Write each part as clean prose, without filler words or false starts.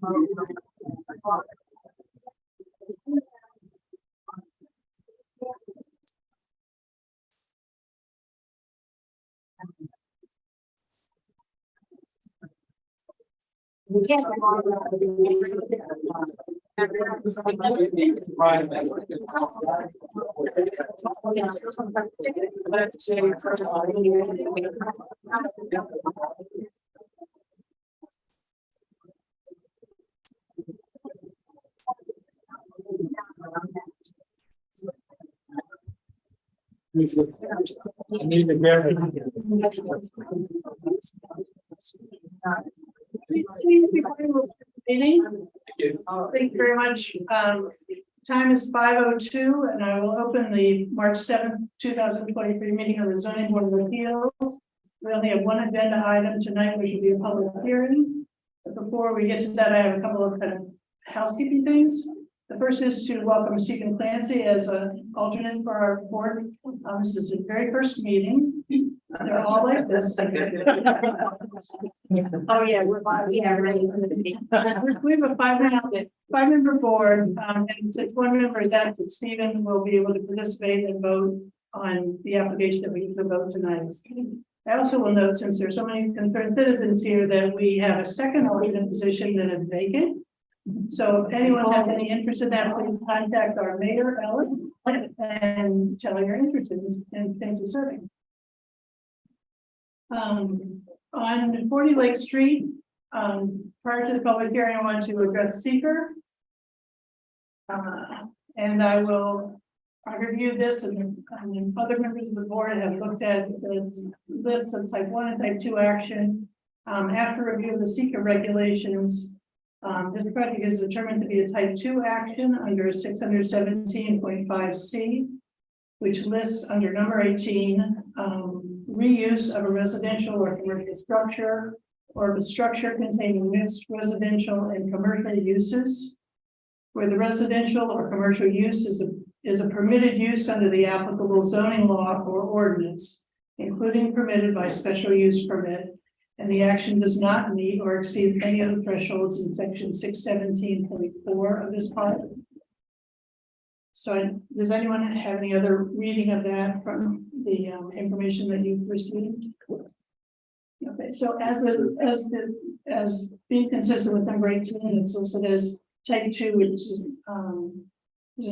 I need to hear it. Please be quiet with the meeting. Thank you very much. Time is 5:02, and I will open the March 7th, 2023 meeting of the Zoning Board of Appeals. We only have one agenda item tonight, which will be a public hearing. But before we get to that, I have a couple of kind of housekeeping things. The first is to welcome Stephen Clancy as an alternate for our board. This is his very first meeting. They're all like this. Oh yeah, we're ready for the meeting. We have a five-member board, and it's one member that Stephen will be able to participate and vote on the application that we need to vote tonight. I also will note, since there's so many concerned citizens here, that we have a second alternate position that is vacant. So if anyone has any interest in that, please contact our mayor, Ellen, and tell her you're interested in things of serving. On 40 Lake Street, prior to the public hearing, I want to address seeker. And I will review this, and other members of the board have looked at the list of type 1 and type 2 action. After review of the seeker regulations, this project is determined to be a type 2 action under 617.5C, which lists under number 18, reuse of a residential or commercial structure, or of a structure containing mixed residential and commercial uses, where the residential or commercial use is a permitted use under the applicable zoning law or ordinance, including permitted by special use permit, and the action does not meet or exceed any of the thresholds in section 617.4 of this part. So does anyone have any other reading of that from the information that you've received? Okay, so as being consistent with number 18, it's listed as type 2, which is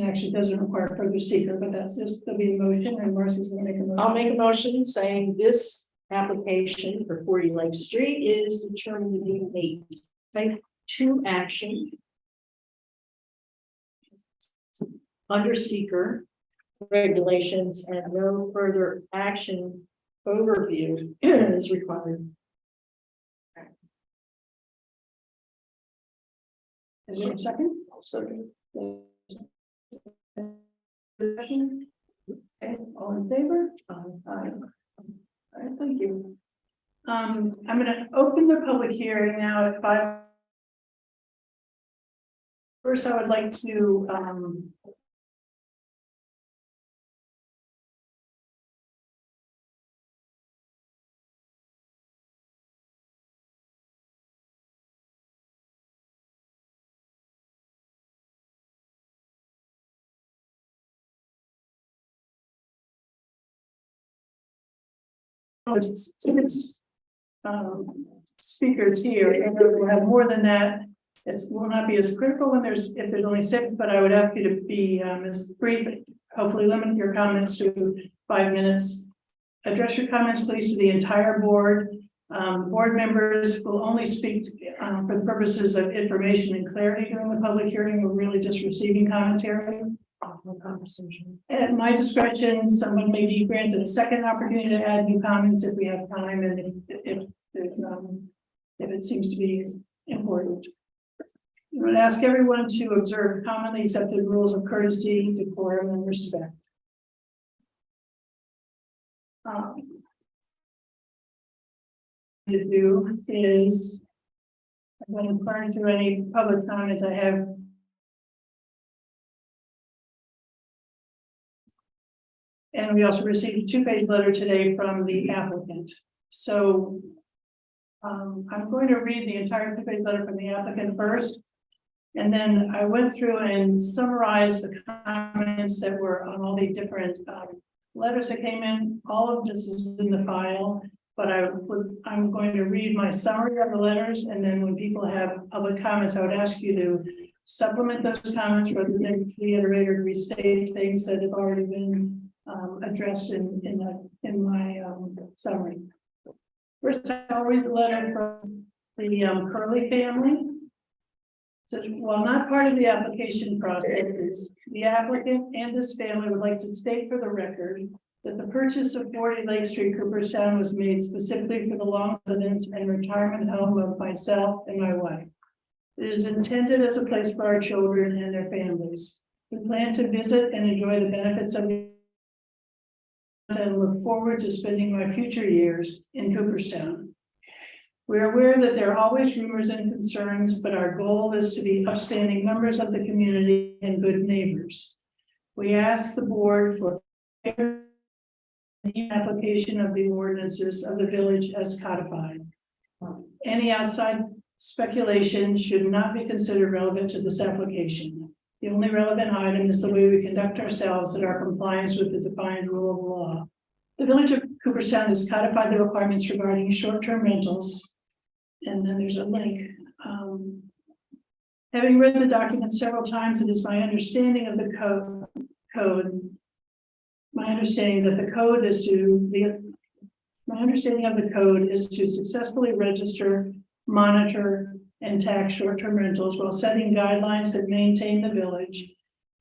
actually doesn't require further seeker, but that's just the motion, and Marcy's going to make a motion. I'll make a motion saying this application for 40 Lake Street is determined to be a type 2 action under seeker regulations, and no further action overview is required. Is there a second? Second. Okay, all in favor? Aye. All right, thank you. I'm going to open the public hearing now at 5. First, I would like to speakers here, and we'll have more than that. It will not be as critical when if there's only 6, but I would ask you to be as brief. Hopefully, limit your comments to 5 minutes. Address your comments, please, to the entire board. Board members will only speak for the purposes of information and clarity during the public hearing. We're really just receiving commentary. Conversation. At my discretion, someone may be granted a second opportunity to add new comments if we have time, and if it seems to be important. I'm going to ask everyone to observe commonly accepted rules of courtesy, decorum, and respect. To do is, I'm going to turn to any public comment I have. And we also received a 2-page letter today from the applicant. So I'm going to read the entire two-page letter from the applicant first. And then I went through and summarized the comments that were on all the different letters that came in. All of this is in the file, but I'm going to read my summary of the letters, and then when people have public comments, I would ask you to supplement those comments, rather than reiterate or restate things that have already been addressed in my summary. First, I'll read the letter from the Curley family. Says, while not part of the application process, the applicant and his family would like to state for the record that the purchase of 40 Lake Street, Cooperstown was made specifically for the long residence and retirement home of myself and my wife. It is intended as a place for our children and their families. We plan to visit and enjoy the benefits of it and look forward to spending my future years in Cooperstown. We are aware that there are always rumors and concerns, but our goal is to be upstanding members of the community and good neighbors. We ask the board for the application of the ordinances of the village as codified. Any outside speculation should not be considered relevant to this application. The only relevant item is the way we conduct ourselves and our compliance with the defined rule of law. The village of Cooperstown has codified the requirements regarding short-term rentals. And then there's a link. Having read the document several times, it is my understanding of the code. My understanding of the code is to successfully register, monitor, and tax short-term rentals while setting guidelines that maintain the village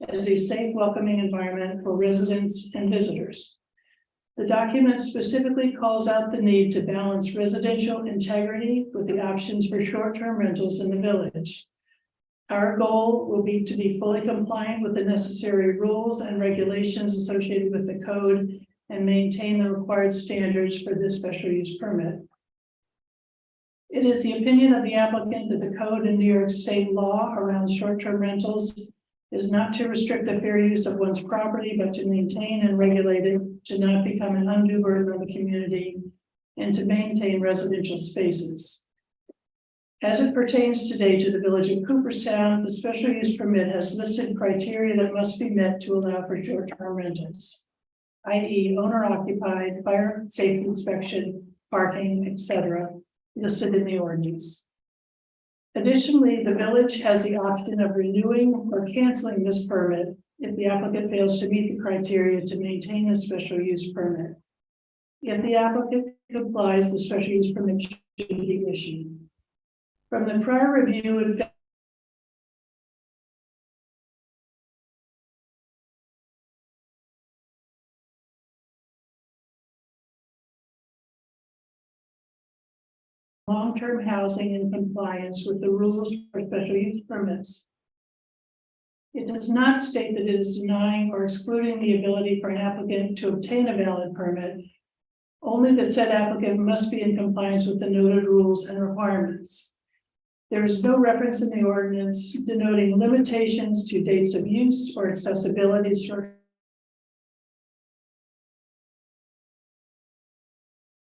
as a safe, welcoming environment for residents and visitors. The document specifically calls out the need to balance residential integrity with the options for short-term rentals in the village. Our goal will be to be fully compliant with the necessary rules and regulations associated with the code and maintain the required standards for this special use permit. It is the opinion of the applicant that the code in New York State law around short-term rentals is not to restrict the fair use of one's property, but to maintain and regulate it, to not become an undue burden on the community, and to maintain residential spaces. As it pertains today to the village of Cooperstown, the special use permit has listed criteria that must be met to allow for short-term rentals, i.e. owner-occupied, fire safety inspection, parking, etc., listed in the ordinance. Additionally, the village has the option of renewing or canceling this permit if the applicant fails to meet the criteria to maintain a special use permit. If the applicant complies, the special use permit should be issued. From the prior review, it found long-term housing in compliance with the rules for special use permits. It does not state that it is denying or excluding the ability for an applicant to obtain a valid permit, only that said applicant must be in compliance with the noted rules and requirements. There is no reference in the ordinance denoting limitations to dates of use or accessibility for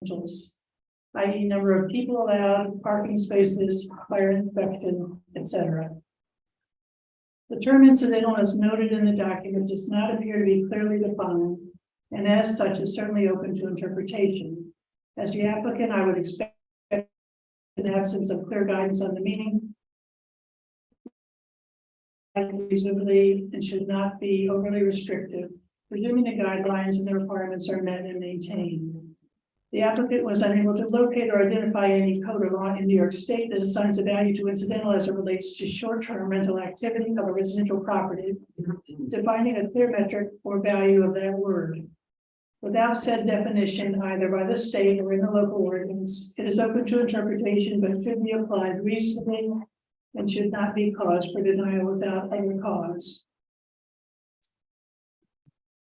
rentals, i.e. number of people allowed, parking spaces, fire inspection, etc. The term incidental, as noted in the document, does not appear to be clearly defined, and as such is certainly open to interpretation. As the applicant, I would expect, in the absence of clear guidance on the meaning, reasonably and should not be overly restrictive, presuming the guidelines and the requirements are met and maintained. The applicant was unable to locate or identify any code or law in New York State that assigns a value to incidental as it relates to short-term rental activity of a residential property, defining a clear metric or value of that word. Without said definition, either by the state or in the local ordinance, it is open to interpretation, but should be applied reasonably and should not be cause for denial without other cause.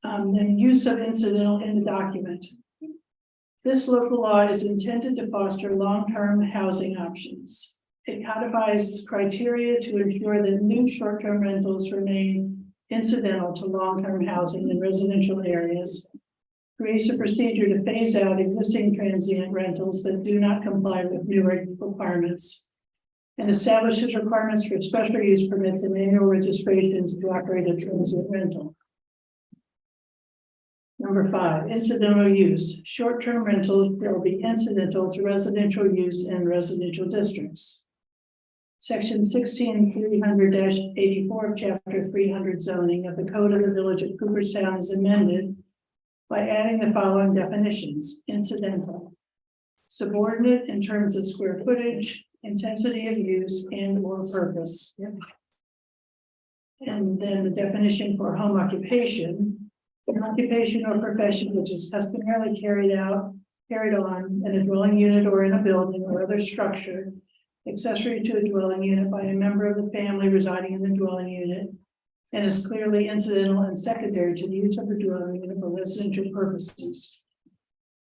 Then use of incidental in the document. This local law is intended to foster long-term housing options. It codifies criteria to ensure that new short-term rentals remain incidental to long-term housing in residential areas, creates a procedure to phase out existing transient rentals that do not comply with new requirements, and establishes requirements for special use permits and annual registrations to operate a transient rental. Number 5, incidental use. Short-term rentals will be incidental to residential use in residential districts. Section 16300-84 of Chapter 300 zoning of the Code of the Village of Cooperstown is amended by adding the following definitions: incidental, subordinate in terms of square footage, intensity of use, and/or purpose. And then the definition for home occupation: an occupation or profession which is customarily carried on in a dwelling unit or in a building or other structure accessory to a dwelling unit by a member of the family residing in the dwelling unit, and is clearly incidental and secondary to the use of the dwelling unit for residential purposes.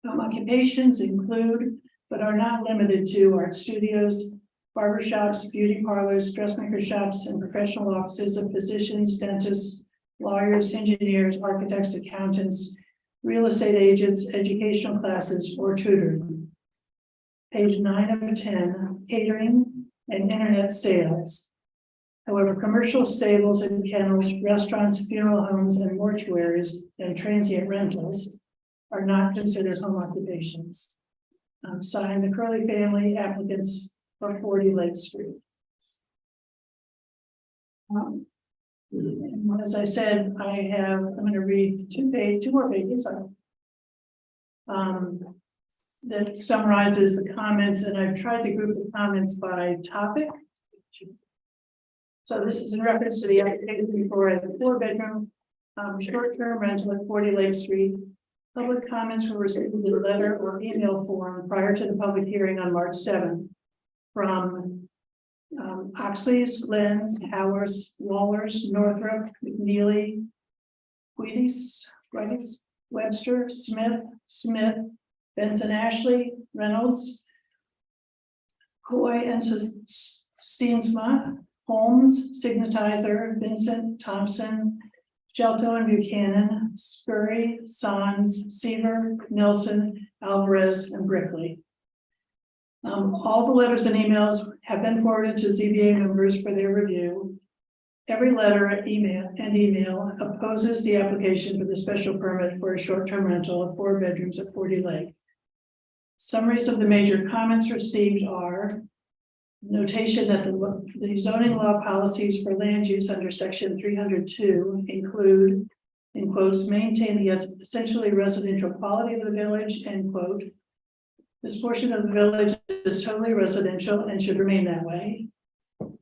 Home occupations include, but are not limited to, art studios, barber shops, beauty parlors, dressmaker shops, and professional offices of physicians, dentists, lawyers, engineers, architects, accountants, real estate agents, educational classes, or tutoring. Page 9 of 10, catering and internet sales. However, commercial stables and kennels, restaurants, funeral homes, and mortuaries and transient rentals are not considered home occupations. Signed, the Curley family, applicants for 40 Lake Street. And as I said, I'm going to read two more pages that summarizes the comments, and I've tried to group the comments by topic. So this is in reference to the application for a 4-bedroom short-term rental at 40 Lake Street. Public comments were received in letter or email form prior to the public hearing on March 7th from Oxley's, Glenn's, Howers, Wallers, Northrop, McNeely, Wheaties, Webster, Smith, Benson, Ashley, Reynolds, Coy and Steensma, Holmes, Signatizer, Vincent, Thompson, Shelto and Buchanan, Scurry, Sons, Seaver, Nelson, Alvarez, and Brickley. All the letters and emails have been forwarded to ZBA members for their review. Every letter, email opposes the application for the special permit for a short-term rental of 4 bedrooms at 40 Lake. Summaries of the major comments received are notation that the zoning law policies for land use under section 302 include, in quotes, maintain the essentially residential quality of the village, end quote. This portion of the village is totally residential and should remain that way.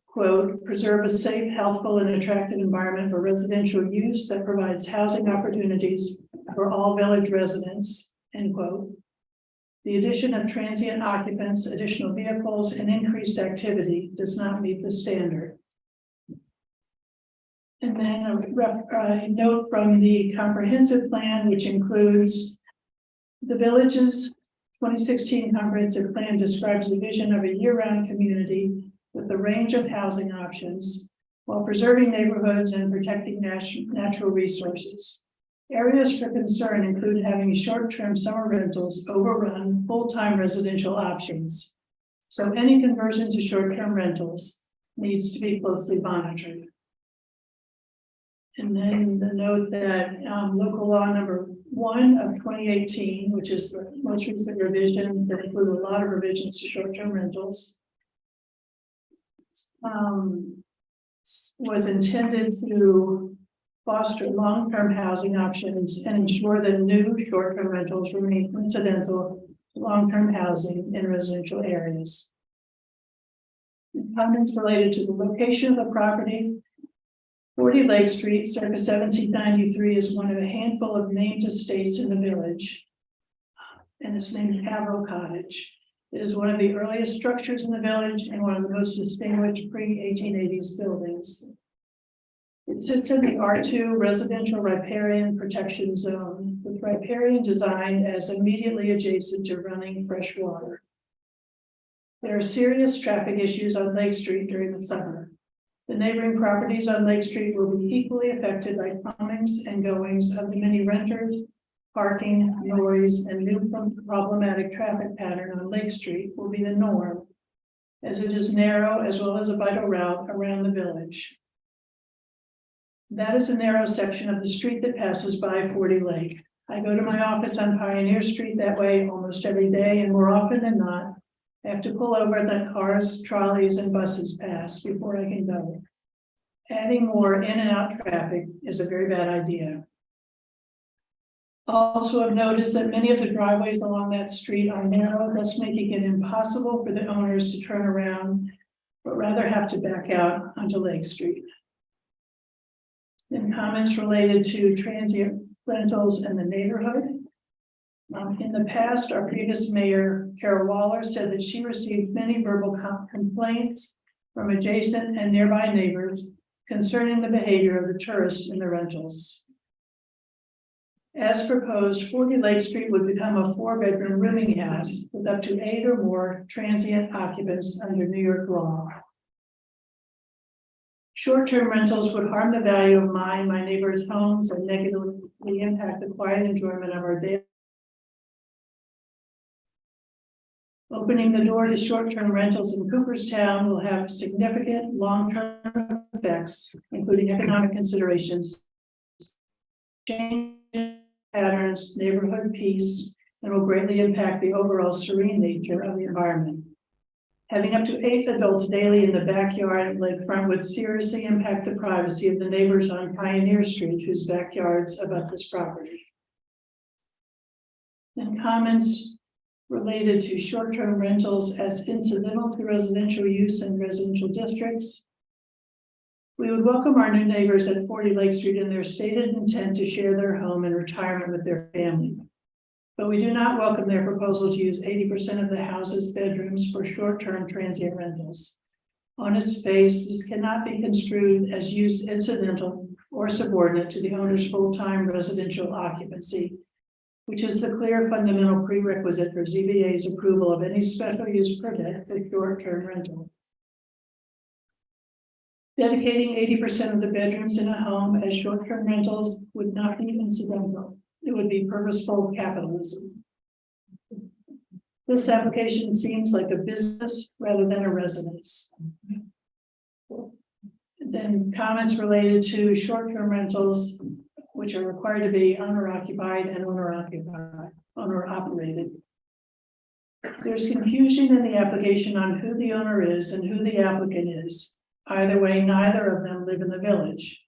Quote, preserve a safe, healthful, and attractive environment for residential use that provides housing opportunities for all village residents, end quote. The addition of transient occupants, additional vehicles, and increased activity does not meet the standard. And then a note from the comprehensive plan, which includes the village's 2016 comprehensive plan describes the vision of a year-round community with a range of housing options while preserving neighborhoods and protecting natural resources. Areas for concern include having short-term summer rentals overrun full-time residential options. So any conversion to short-term rentals needs to be closely monitored. And then the note that local law number 1 of 2018, which is the most recent revision that included a lot of revisions to short-term rentals, was intended to foster long-term housing options and ensure that new short-term rentals remain incidental to long-term housing in residential areas. Comments related to the location of the property. 40 Lake Street, circa 1793, is one of a handful of named estates in the village, and it's named Averill Cottage. It is one of the earliest structures in the village and one of the most distinguished pre-1880s buildings. It sits in the R2 residential riparian protection zone, with riparian design as immediately adjacent to running fresh water. There are serious traffic issues on Lake Street during the summer. The neighboring properties on Lake Street will be equally affected by comings and goings of the many renters, parking, noise, and new problematic traffic pattern on Lake Street will be the norm, as it is narrow as well as a vital route around the village. That is a narrow section of the street that passes by 40 Lake. I go to my office on Pioneer Street that way almost every day, and more often than not, I have to pull over and let cars, trolleys, and buses pass before I can go. Adding more in and out traffic is a very bad idea. Also of note is that many of the driveways along that street are narrow, thus making it impossible for the owners to turn around, but rather have to back out onto Lake Street. Then comments related to transient rentals in the neighborhood. In the past, our previous mayor, Carol Waller, said that she received many verbal complaints from adjacent and nearby neighbors concerning the behavior of the tourists in the rentals. As proposed, 40 Lake Street would become a 4-bedroom rooming house with up to 8 or more transient occupants under New York law. Short-term rentals would harm the value of my neighbors' homes and negatively impact the quiet enjoyment of our day. Opening the door to short-term rentals in Cooperstown will have significant long-term effects, including economic considerations, change patterns, neighborhood peace, and will greatly impact the overall serene nature of the environment. Having up to 8 adults daily in the backyard and lakefront would seriously impact the privacy of the neighbors on Pioneer Street whose backyards abut this property. And comments related to short-term rentals as incidental to residential use in residential districts. We would welcome our new neighbors at 40 Lake Street in their stated intent to share their home in retirement with their family. But we do not welcome their proposal to use 80% of the house's bedrooms for short-term transient rentals. On its face, this cannot be construed as use incidental or subordinate to the owner's full-time residential occupancy, which is the clear fundamental prerequisite for ZBA's approval of any special use permit for short-term rental. Dedicating 80% of the bedrooms in a home as short-term rentals would not be incidental. It would be purposeful capitalism. This application seems like a business rather than a residence. Then comments related to short-term rentals, which are required to be owner-occupied and owner-operated. There's confusion in the application on who the owner is and who the applicant is. Either way, neither of them live in the village.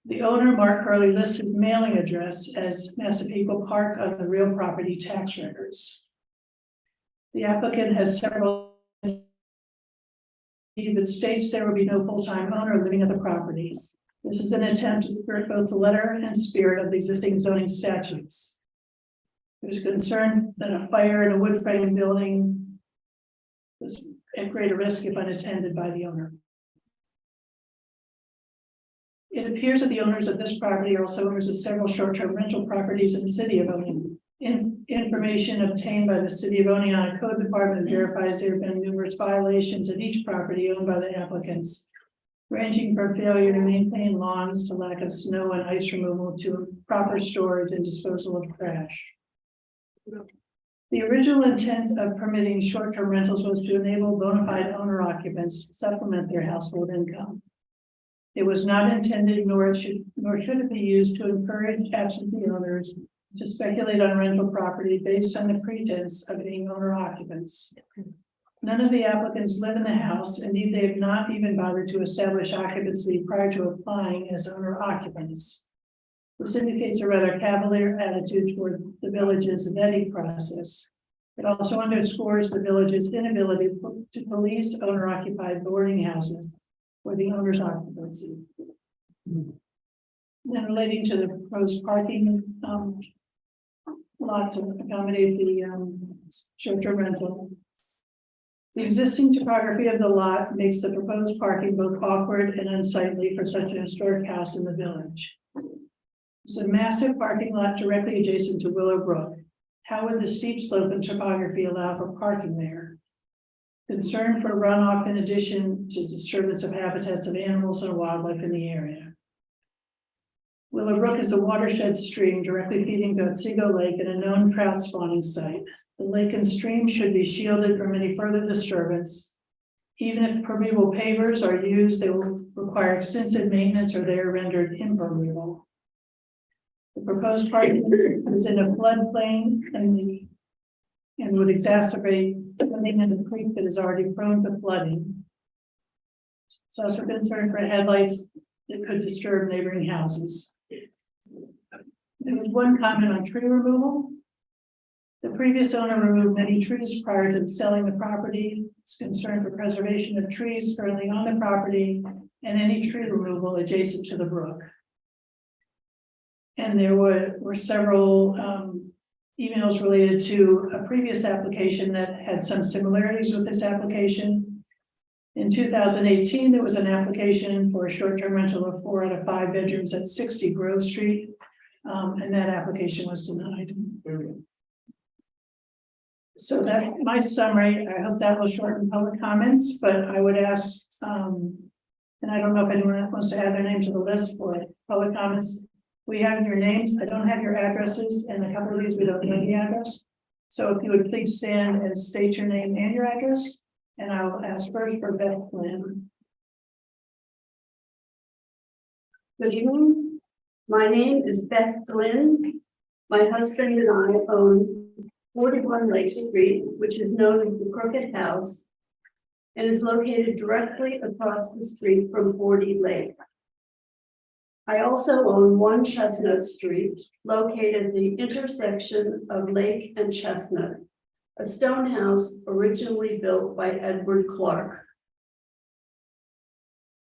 The owner, Mark Hurley, lists his mailing address as Massapequa Park on the real property tax records. The applicant has several that states there will be no full-time owner living at the property. This is an attempt to skirt both the letter and spirit of the existing zoning statutes. There's concern that a fire in a wood frame building is at greater risk if unattended by the owner. It appears that the owners of this property are also owners of several short-term rental properties in the city of Oneonta. Information obtained by the city of Oneonta Code Department verifies there have been numerous violations at each property owned by the applicants, ranging from failure to maintain lawns to lack of snow and ice removal to proper storage and disposal of trash. The original intent of permitting short-term rentals was to enable bona fide owner occupants to supplement their household income. It was not intended, nor should it be used to encourage absentee owners to speculate on rental property based on the pretense of being owner occupants. None of the applicants live in the house, indeed they have not even bothered to establish occupancy prior to applying as owner occupants. This indicates a rather cavalier attitude toward the village's vetting process. It also underscores the village's inability to police owner-occupied boarding houses for the owner's occupancy. Then relating to the proposed parking lot to accommodate the short-term rental. The existing topography of the lot makes the proposed parking both awkward and unsightly for such a historic house in the village. It's a massive parking lot directly adjacent to Willow Brook. How would the steep slope and topography allow for parking there? Concern for runoff in addition to disturbance of habitats of animals and wildlife in the area. Willow Brook is a watershed stream directly feeding to Otsego Lake and a known trout spawning site. The lake and stream should be shielded from any further disturbance. Even if permeable pavers are used, they will require extensive maintenance or they are rendered impermeable. The proposed parking is in a floodplain and would exacerbate flooding in the creek that is already prone to flooding. It's also concern for headlights that could disturb neighboring houses. There was one comment on tree removal. The previous owner removed many trees prior to selling the property. It's concerned for preservation of trees currently on the property and any tree removal adjacent to the brook. And there were several emails related to a previous application that had some similarities with this application. In 2018, there was an application for a short-term rental of 4 out of 5 bedrooms at 60 Grove Street, and that application was denied. So that's my summary. I hope that will shorten public comments, but I would ask, and I don't know if anyone wants to add their name to the list for public comments. We have your names. I don't have your addresses, and a couple of these we don't know the address. So if you would please stand and state your name and your address, and I will ask first for Beth Flynn. Good evening. My name is Beth Glynn. My husband and I own 41 Lake Street, which is known as the Crooked House, and is located directly across the street from 40 Lake. I also own 1 Chestnut Street, located at the intersection of Lake and Chestnut, a stone house originally built by Edward Clark.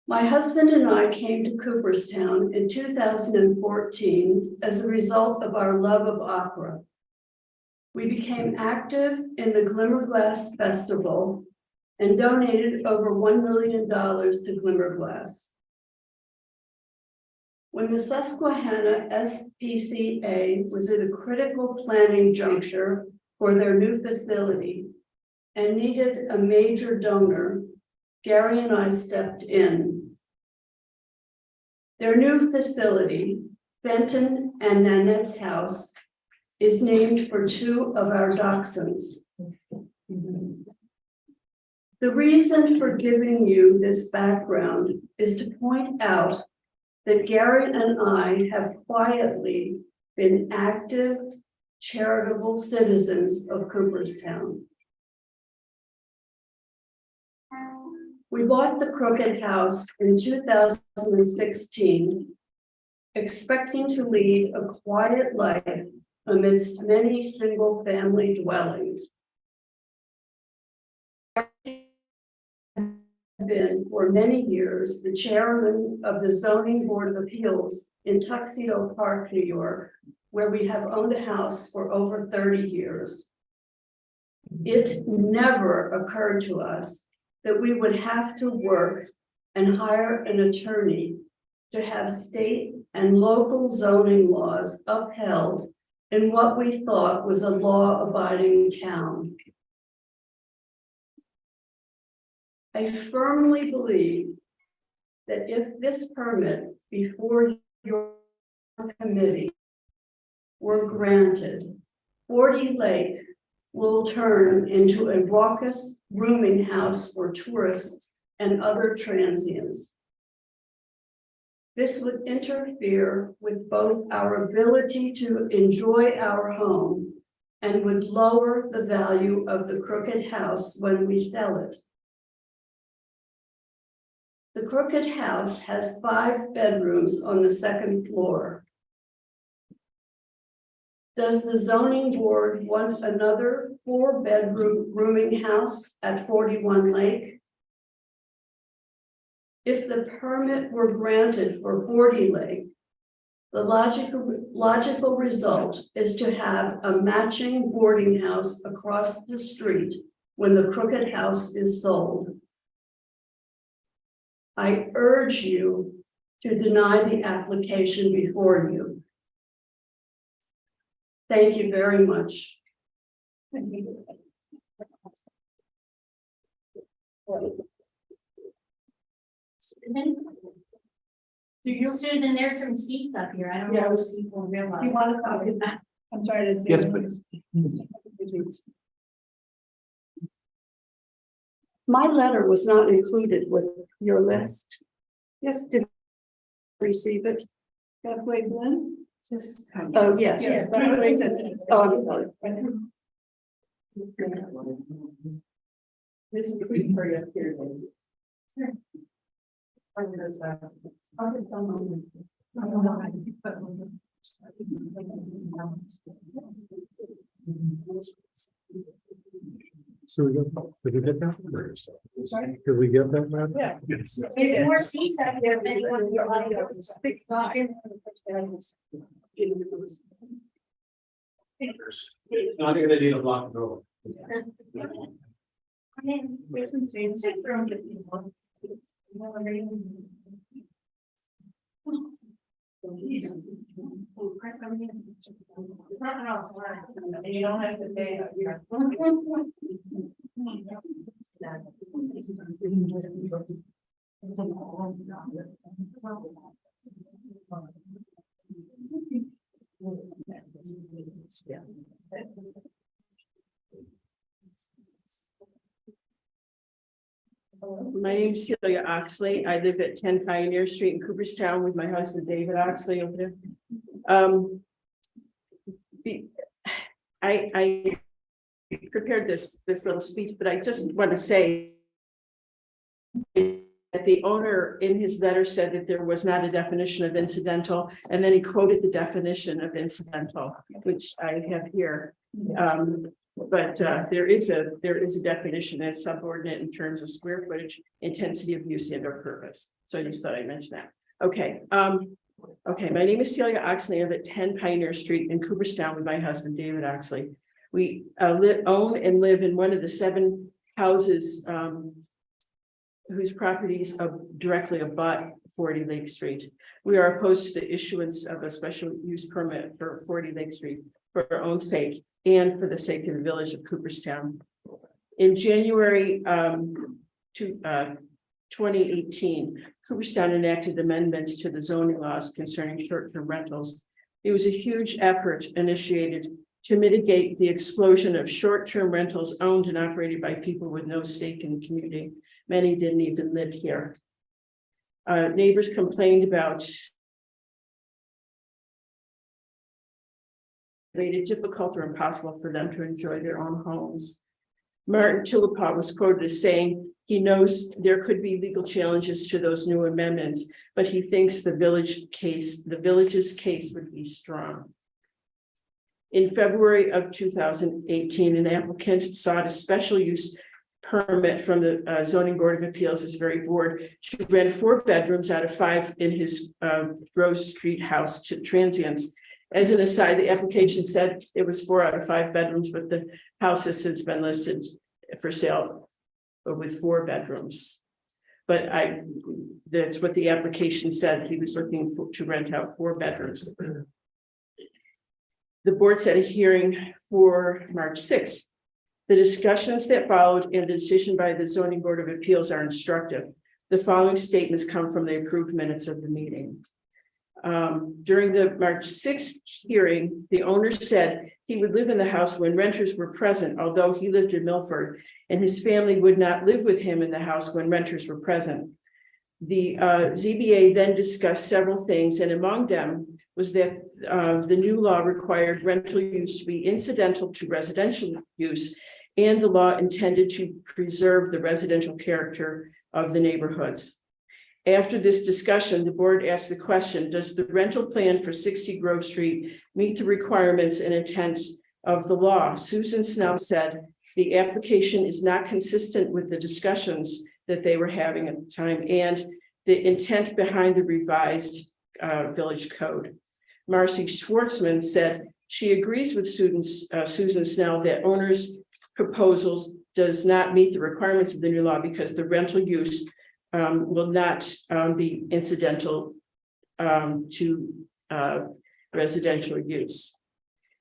My husband and I came to Cooperstown in 2014 as a result of our love of opera. We became active in the Glimmerglass Festival and donated over $1 million to Glimmerglass. When the Susquehanna SPCA was at a critical planning juncture for their new facility and needed a major donor, Gary and I stepped in. Their new facility, Benton and Nanette's house, is named for 2 of our dachshunds. The reason for giving you this background is to point out that Gary and I have quietly been active, charitable citizens of Cooperstown. We bought the Crooked House in 2016, expecting to lead a quiet life amidst many single-family dwellings. Been for many years the chairman of the Zoning Board of Appeals in Tuxedo Park, New York, where we have owned a house for over 30 years. It never occurred to us that we would have to work and hire an attorney to have state and local zoning laws upheld in what we thought was a law-abiding town. I firmly believe that if this permit before your committee were granted, 40 Lake will turn into a raucous rooming house for tourists and other transients. This would interfere with both our ability to enjoy our home and would lower the value of the Crooked House when we sell it. The Crooked House has 5 bedrooms on the 2nd floor. Does the zoning board want another 4-bedroom rooming house at 41 Lake? If the permit were granted for 40 Lake, the logical result is to have a matching boarding house across the street when the Crooked House is sold. I urge you to deny the application before you. Thank you very much. Do you, Susan, there's some seats up here. I don't Yeah, know I if was- people you realize. want to copy? I'm sorry. I didn't see Yes, it. please. My letter was not included with your list. Yes, Did you receive it? halfway Glenn, just. Oh, yes. Yes, but I wait. This is pretty for up here. So we got, did we get that? Sorry? Did we get that, man? Yeah. Yes. There's more seats up here if anyone would like. Not gonna need a block door. There's some seats. You don't have to pay. My name is Celia Oxley. I live at 10 Pioneer Street in Cooperstown with my husband, David Oxley, over there. I prepared this little speech, but I just want to say that the owner in his letter said that there was not a definition of incidental, and then he quoted the definition of incidental, which I have here. But there is a definition as subordinate in terms of square footage, intensity of use, and or purpose. So I just thought I'd mention that. Okay. Okay, my name is Celia Oxley. I live at 10 Pioneer Street in Cooperstown with my husband, David Oxley. We own and live in one of the 7 houses whose properties directly abut 40 Lake Street. We are opposed to the issuance of a special use permit for 40 Lake Street for our own sake and for the sake of the village of Cooperstown. In January 2018, Cooperstown enacted amendments to the zoning laws concerning short-term rentals. It was a huge effort initiated to mitigate the explosion of short-term rentals owned and operated by people with no stake in the community. Many didn't even live here. Neighbors complained about made it difficult or impossible for them to enjoy their own homes. Martin Tillipot was quoted as saying he knows there could be legal challenges to those new amendments, but he thinks the village's case would be strong. In February of 2018, an applicant sought a special use permit from the Zoning Board of Appeals, this very board, to rent 4 bedrooms out of 5 in his Rose Street house to transients. As an aside, the application said it was 4 out of 5 bedrooms, but the house has since been listed for sale with 4 bedrooms. But that's what the application said. He was looking to rent out 4 bedrooms. The board set a hearing for March 6th. The discussions that followed and the decision by the Zoning Board of Appeals are instructive. The following statements come from the approved minutes of the meeting. During the March 6th hearing, the owner said he would live in the house when renters were present, although he lived in Milford, and his family would not live with him in the house when renters were present. The ZBA then discussed several things, and among them was that the new law required rental use to be incidental to residential use, and the law intended to preserve the residential character of the neighborhoods. After this discussion, the board asked the question, does the rental plan for 60 Grove Street meet the requirements and intent of the law? Susan Snell said the application is not consistent with the discussions that they were having at the time and the intent behind the revised village code. Marcy Schwartzman said she agrees with Susan Snell that owner's proposals does not meet the requirements of the new law because the rental use will not be incidental to residential use.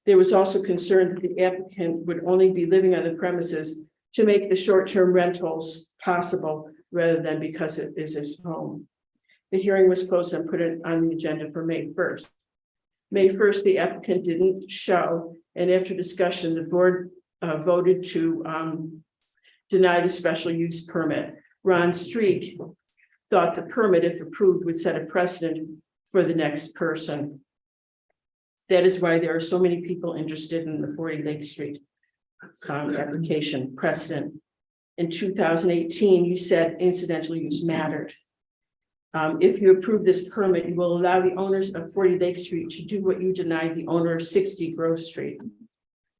There was also concern that the applicant would only be living on the premises to make the short-term rentals possible rather than because it is his home. The hearing was closed and put it on the agenda for May 1st. May 1st, the applicant didn't show, and after discussion, the board voted to deny the special use permit. Ron Streak thought the permit, if approved, would set a precedent for the next person. That is why there are so many people interested in the 40 Lake Street application precedent. In 2018, you said incidental use mattered. If you approve this permit, you will allow the owners of 40 Lake Street to do what you denied the owner of 60 Grove Street,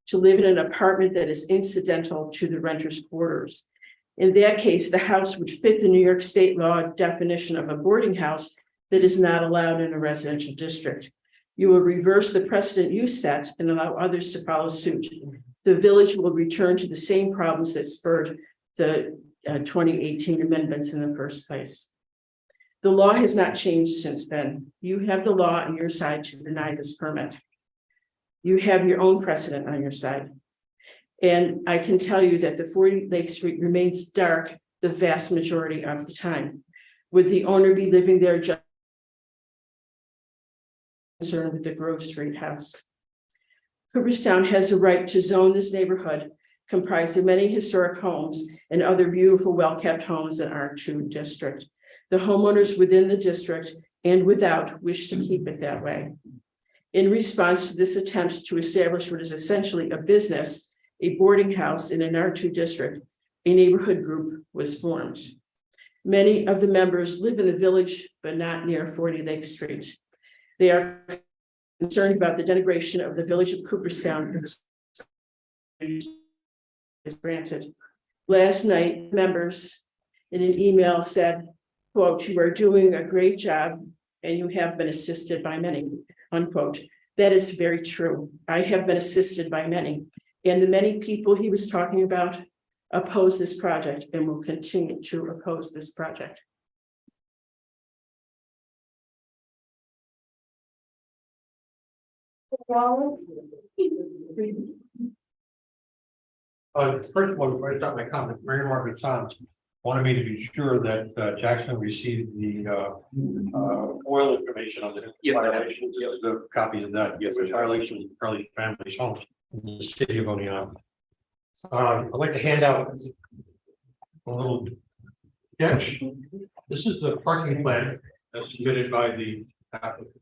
to live in an apartment that is incidental to the renter's quarters. In that case, the house would fit the New York State law definition of a boarding house that is not allowed in a residential district. You will reverse the precedent you set and allow others to follow suit. The village will return to the same problems that spurred the 2018 amendments in the first place. The law has not changed since then. You have the law on your side to deny this permit. You have your own precedent on your side. And I can tell you that the 40 Lake Street remains dark the vast majority of the time. Would the owner be living there just concerned with the Grove Street house? Cooperstown has a right to zone this neighborhood comprised of many historic homes and other beautiful, well-kept homes in our R2 district. The homeowners within the district and without wish to keep it that way. In response to this attempt to establish what is essentially a business, a boarding house in an R2 district, a neighborhood group was formed. Many of the members live in the village, but not near 40 Lake Street. They are concerned about the denigration of the village of Cooperstown is granted. Last night, members in an email said, quote, "You are doing a great job and you have been assisted by many," unquote. That is very true. I have been assisted by many, and the many people he was talking about oppose this project and will continue to oppose this project. First of all, before I start my comment, Mary Margaret Sands wanted me to be sure that Jackson received the oil information on the violations. The copy of that. Yes, the violations of Charlie's family's homes in the city of Oneonta. I'd like to hand out a little sketch. This is the parking plan that's submitted by the applicant.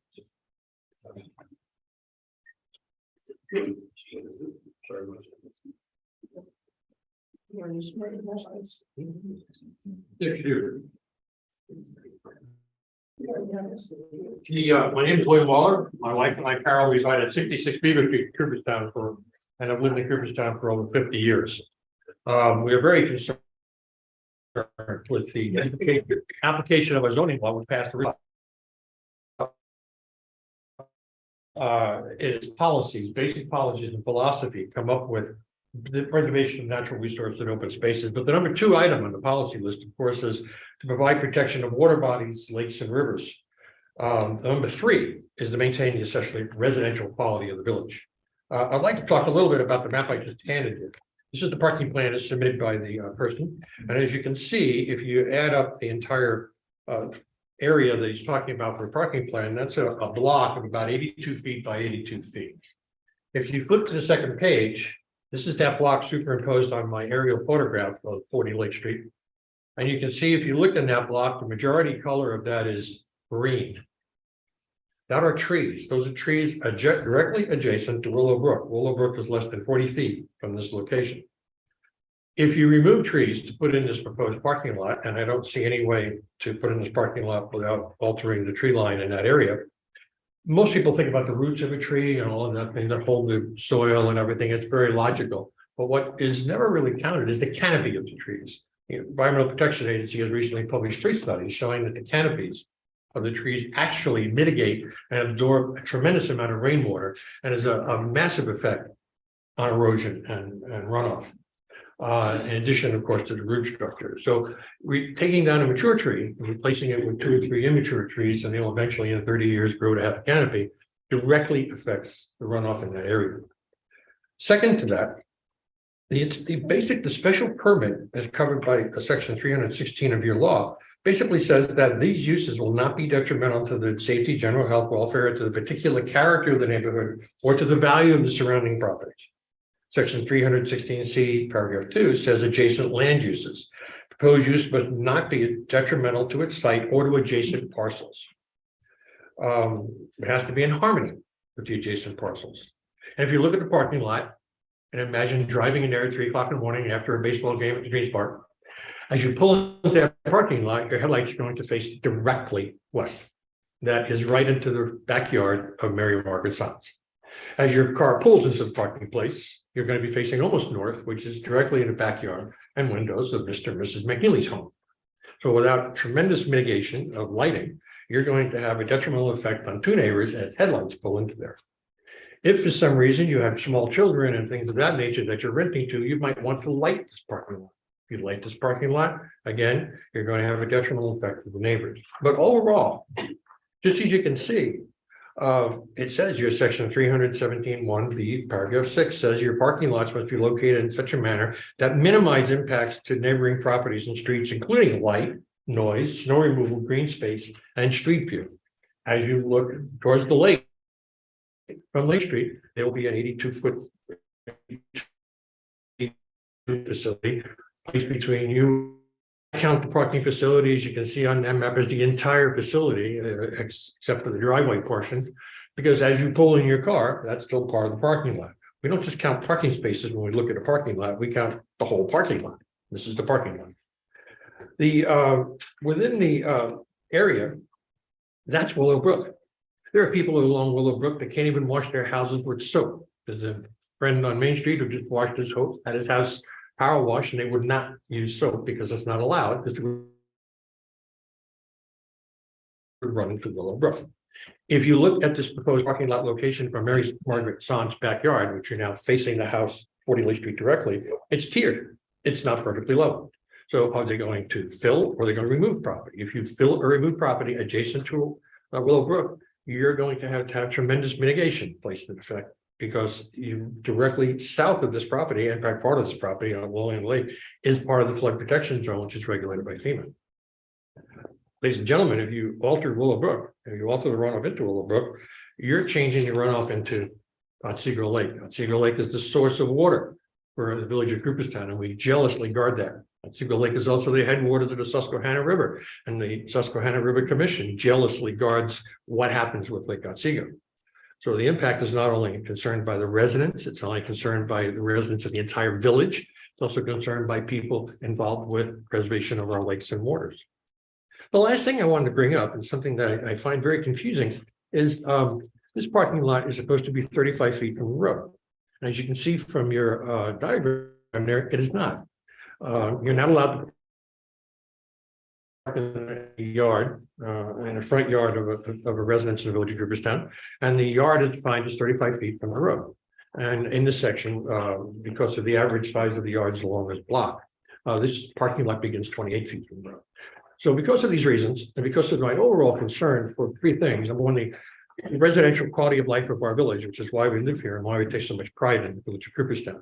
Sorry about that. If you do. My name is William Waller. My wife and I, Carol, reside at 66 Beaver Street, Cooperstown, and I've lived in Cooperstown for over 50 years. We are very concerned with the application of a zoning law which passed is policies, basic policies and philosophy come up with the preservation of natural resources and open spaces. But the number 2 item on the policy list, of course, is to provide protection of water bodies, lakes, and rivers. Number 3 is to maintain the essentially residential quality of the village. I'd like to talk a little bit about the map I just handed you. This is the parking plan that's submitted by the person. And as you can see, if you add up the entire area that he's talking about for a parking plan, that's a block of about 82 feet by 82 feet. If you flip to the second page, this is that block superimposed on my aerial photograph of 40 Lake Street. And you can see if you look in that block, the majority color of that is green. That are trees. Those are trees directly adjacent to Willow Brook. Willow Brook is less than 40 feet from this location. If you remove trees to put in this proposed parking lot, and I don't see any way to put in this parking lot without altering the tree line in that area, most people think about the roots of a tree and all of that thing that hold the soil and everything. It's very logical. But what is never really counted is the canopy of the trees. The Environmental Protection Agency has recently published 3 studies showing that the canopies of the trees actually mitigate and absorb a tremendous amount of rainwater and is a massive effect on erosion and runoff. In addition, of course, to the root structure. So we're taking down a mature tree and replacing it with 2 or 3 immature trees, and they'll eventually in 30 years grow to have a canopy, directly affects the runoff in that area. Second to that, the special permit is covered by section 316 of your law, basically says that these uses will not be detrimental to the safety, general health, welfare, to the particular character of the neighborhood, or to the value of the surrounding properties. Section 316C, paragraph 2 says adjacent land uses. Proposed use must not be detrimental to its site or to adjacent parcels. It has to be in harmony with the adjacent parcels. And if you look at the parking lot and imagine driving in there at 3 o'clock in the morning after a baseball game at the Greens Park, as you pull into that parking lot, your headlights are going to face directly west. That is right into the backyard of Mary Margaret Sons. As your car pulls into the parking place, you're going to be facing almost north, which is directly in the backyard and windows of Mr. and Mrs. McNeely's home. So without tremendous mitigation of lighting, you're going to have a detrimental effect on 2 neighbors as headlights pull into there. If for some reason you have small children and things of that nature that you're renting to, you might want to light this parking lot. If you light this parking lot, again, you're going to have a detrimental effect to the neighbors. But overall, just as you can see, it says your section 317(1)(b), paragraph 6 says your parking lots must be located in such a manner that minimize impacts to neighboring properties and streets, including light, noise, snow removal, green space, and street view. As you look towards the lake, from Lake Street, there will be an 82-foot facility placed between you. Count the parking facilities you can see on that map as the entire facility, except for the driveway portion, because as you pull in your car, that's still part of the parking lot. We don't just count parking spaces when we look at a parking lot, we count the whole parking lot. This is the parking lot. The within the area, that's Willow Brook. There are people along Willow Brook that can't even wash their houses with soap. There's a friend on Main Street who just washed his house at his house power wash, and they would not use soap because it's not allowed, because it would run into Willow Brook. If you look at this proposed parking lot location from Mary Margaret Sons' backyard, which you're now facing the house 40 Lake Street directly, it's tiered. It's not perfectly level. So are they going to fill or are they going to remove property? If you fill or remove property adjacent to Willow Brook, you're going to have tremendous mitigation placed in effect, because you directly south of this property, in fact, part of this property on William Lake is part of the flood protection zone, which is regulated by FEMA. Ladies and gentlemen, if you alter Willow Brook, if you alter the runoff into Willow Brook, you're changing your runoff into Otsego Lake. Otsego Lake is the source of water for the village of Cooperstown, and we jealously guard that. Otsego Lake is also the headwaters of the Susquehanna River, and the Susquehanna River Commission jealously guards what happens with Lake Otsego. So the impact is not only concerned by the residents, it's not only concerned by the residents of the entire village, it's also concerned by people involved with preservation of our lakes and waters. The last thing I wanted to bring up, and something that I find very confusing, is this parking lot is supposed to be 35 feet from the road. And as you can see from your diagram there, it is not. You're not allowed to in a yard, in a front yard of a residence in the village of Cooperstown, and the yard is defined as 35 feet from the road. And in this section, because of the average size of the yards along this block, this parking lot begins 28 feet from the road. So because of these reasons, and because of my overall concern for 3 things, number one, the residential quality of life of our village, which is why we live here and why we take so much pride in the village of Cooperstown.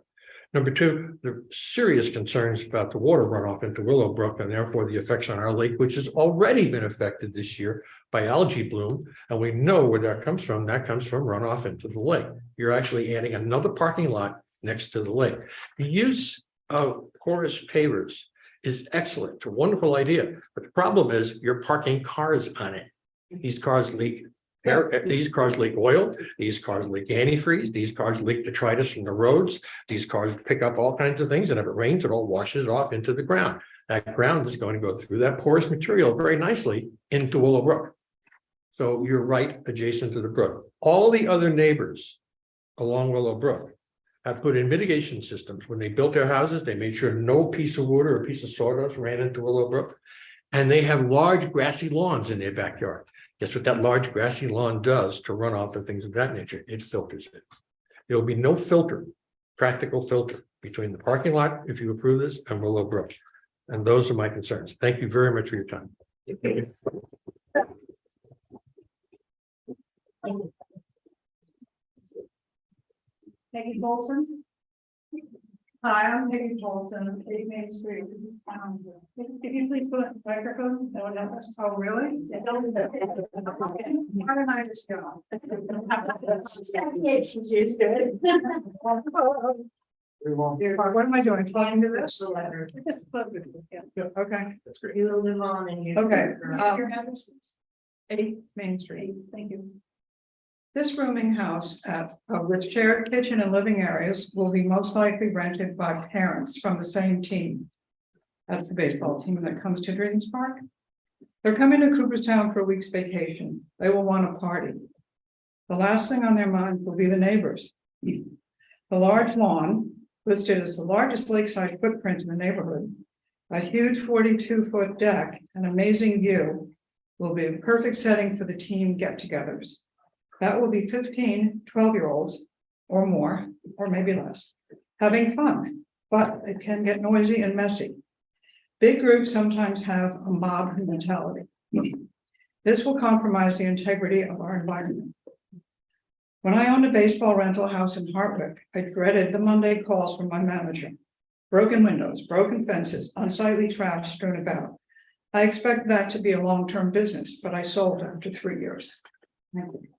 Number 2, the serious concerns about the water runoff into Willow Brook and therefore the effects on our lake, which has already been affected this year by algae bloom. And we know where that comes from. That comes from runoff into the lake. You're actually adding another parking lot next to the lake. The use of porous pavers is excellent. It's a wonderful idea. But the problem is you're parking cars on it. These cars leak oil, these cars leak antifreeze, these cars leak detritus from the roads, these cars pick up all kinds of things, and if it rains, it all washes off into the ground. That ground is going to go through that porous material very nicely into Willow Brook. So you're right adjacent to the brook. All the other neighbors along Willow Brook have put in mitigation systems. When they built their houses, they made sure no piece of wood or a piece of sawdust ran into Willow Brook. And they have large grassy lawns in their backyard. Guess what that large grassy lawn does to runoff and things of that nature? It filters it. There will be no filter, practical filter, between the parking lot, if you approve this, and Willow Brook. And those are my concerns. Thank you very much for your time. Peggy Bolson. Hi, I'm Peggy Paulson, 8 Main Street. If you please put up the microphone, that would help us. Oh, really? How did I just go? She's used to it. What am I doing? Talking to this? Okay. That's great. You will live on and you. Okay, Your address? 8 Main Street. Thank you. This rooming house with shared kitchen and living areas will be most likely rented by parents from the same team. That's the baseball team that comes to Dreams Park. They're coming to Cooperstown for a week's vacation. They will want a party. The last thing on their mind will be the neighbors. The large lawn, listed as the largest lakeside footprint in the neighborhood, a huge 42-foot deck, an amazing view, will be a perfect setting for the team get-togethers. That will be 15, 12-year-olds or more, or maybe less, having fun, but it can get noisy and messy. Big groups sometimes have a mob mentality. This will compromise the integrity of our environment. When I owned a baseball rental house in Hartwick, I dreaded the Monday calls from my manager. Broken windows, broken fences, unsightly trash strewn about. I expect that to be a long-term business, but I sold after 3 years. Thank you.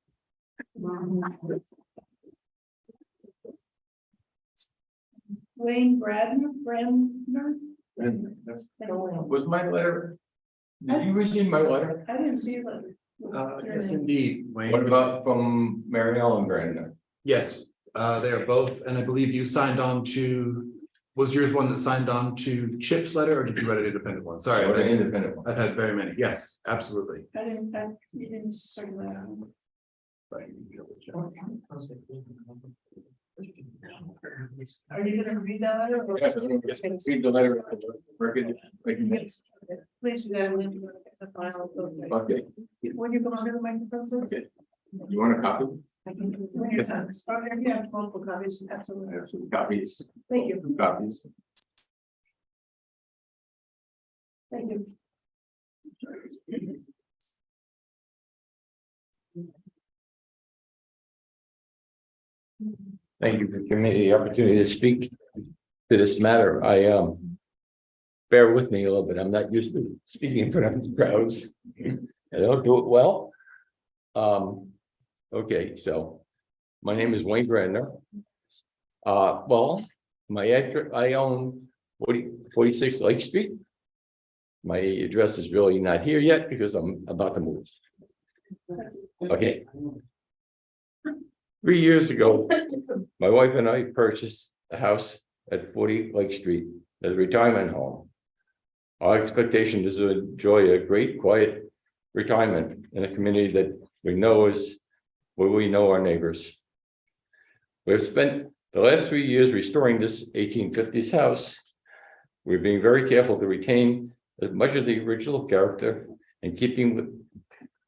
Wayne Brandner? Was my letter? Did you receive my letter? I didn't see it. Yes, indeed, Wayne. What about from Mary Ellen Brandon? Yes, they are both, and I believe you signed on to, was yours one that signed on to Chip's letter, or did you write an independent one? Sorry, Or the independent one? I've had very many. Yes, absolutely. You didn't say that. Are you gonna read that letter? or- Yes, read the letter. Yes. Please do that and then you want to get the final. Okay, When you go under the microphone. okay. You want a copy? I can do it when you're done. Okay, you have multiple copies, I absolutely. have some copies. Thank you. Two copies. Thank you. Thank you for giving me the opportunity to speak to this matter. Bear with me a little bit. I'm not used to speaking in front of crowds. I don't do it well. Okay, so my name is Wayne Brandner. Well, my address, I own 46 Lake Street. My address is really not here yet because I'm about to move. Okay. 3 years ago, my wife and I purchased a house at 40 Lake Street as a retirement home. Our expectation is to enjoy a great, quiet retirement in a community that we know is where we know our neighbors. We've spent the last 3 years restoring this 1850s house. We're being very careful to retain as much of the original character and keeping with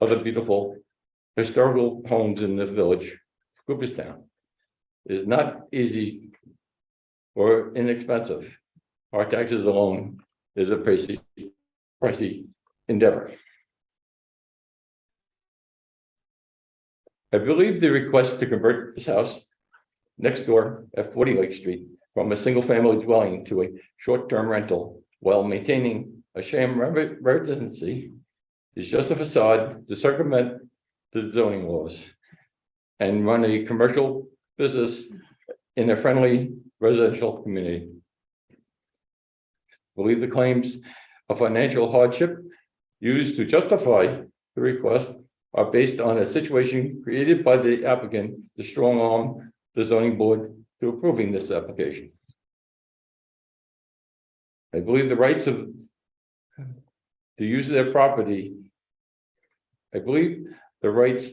other beautiful historical homes in the village, Cooperstown. It is not easy or inexpensive. Our taxes alone is a pricey endeavor. I believe the request to convert this house next door at 40 Lake Street from a single-family dwelling to a short-term rental while maintaining a sham residency is just a facade to circumvent the zoning laws and run a commercial business in a friendly residential community. I believe the claims of financial hardship used to justify the request are based on a situation created by the applicant to strong arm the zoning board to approving this application. I believe the rights of to use their property. I believe the rights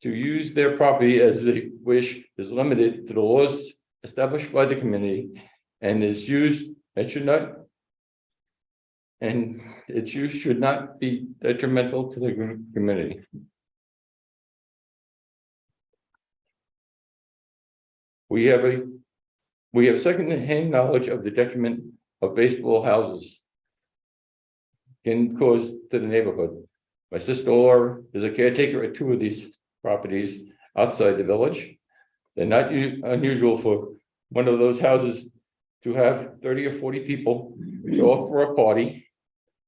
to use their property as they wish is limited to the laws established by the community and is used and should not. And its use should not be detrimental to the community. We have second-hand knowledge of the detriment of baseball houses can cause to the neighborhood. My sister-in-law is a caretaker at 2 of these properties outside the village. They're not unusual for one of those houses to have 30 or 40 people show up for a party.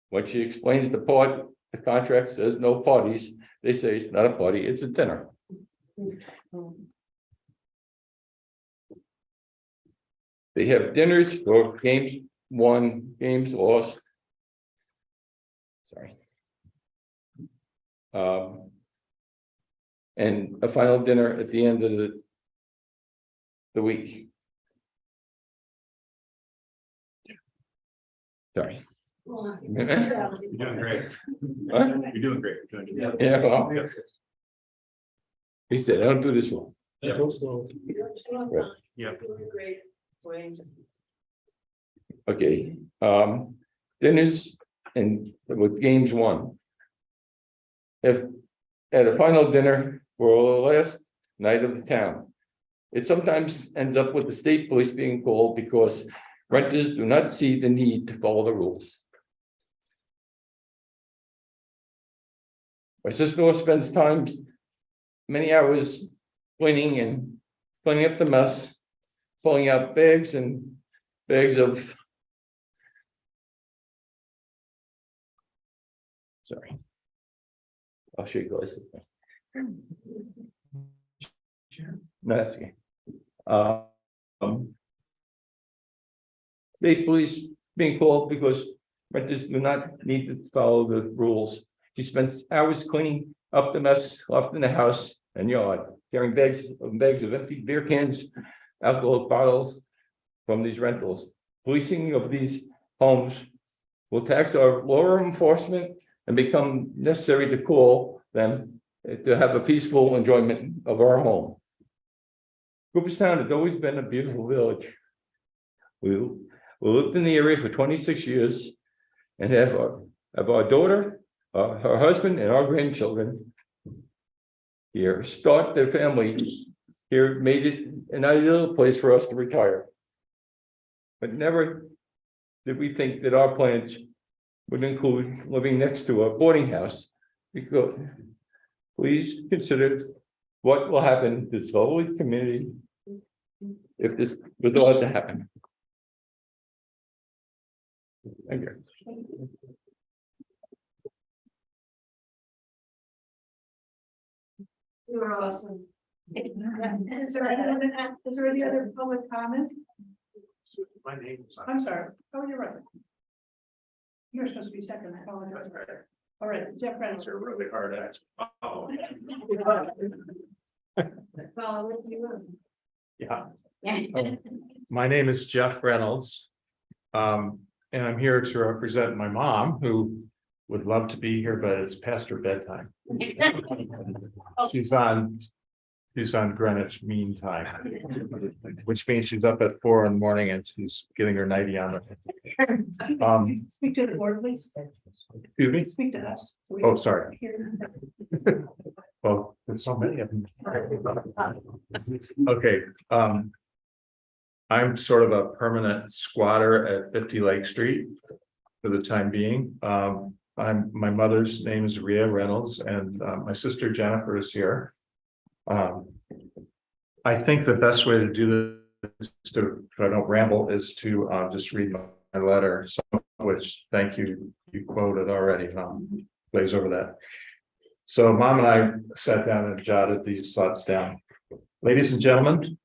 When she explains the contract says no parties, they say it's not a party, it's a dinner. They have dinners for games won, games lost. Sorry. And a final dinner at the end of the week. Sorry. You're doing great. Huh? You're doing great. Yeah, well, he said, I don't do this one. Yeah. Okay, dinners and with games won. If at a final dinner for the last night of the town, it sometimes ends up with the state police being called because renters do not see the need to follow the rules. My sister-in-law spends many hours cleaning up the mess, pulling out bags and bags of. Sorry. I'll show you guys. No, that's okay. State police being called because renters do not need to follow the rules. She spends hours cleaning up the mess left in the house and yard, carrying bags of empty beer cans, alcohol bottles from these rentals. Policing of these homes will tax our law enforcement and become necessary to call them to have a peaceful enjoyment of our home. Cooperstown has always been a beautiful village. We lived in the area for 26 years and have our daughter, her husband, and our grandchildren here. Start their family here, made it an ideal place for us to retire. But never did we think that our plans would include living next to a boarding house. Because please consider what will happen to this lovely community if this was allowed to happen. Thank you. You were awesome. Is there any other public comment? My name is. I'm sorry. Oh, you're right. You're supposed to be second. I apologize. All right, Jeff Reynolds. They're really hard at. Oh, Well, what do you want? Yeah. My name is Jeff Reynolds. And I'm here to represent my mom, who would love to be here, but it's past her bedtime. She's on Greenwich Mean Time, which means she's up at 4 in the morning and she's getting her nightie on. Speak to the board, please. Excuse me? Speak to us. So we Oh, can sorry. hear. Well, there's so many of them. Okay, I'm sort of a permanent squatter at 50 Lake Street for the time being. My mother's name is Rhea Reynolds, and my sister Jennifer is here. I think the best way to do this, so I don't ramble, is to just read my letter, some of which, thank you, you quoted already. Plays over that. So Mom and I sat down and jotted these thoughts down. Ladies and gentlemen,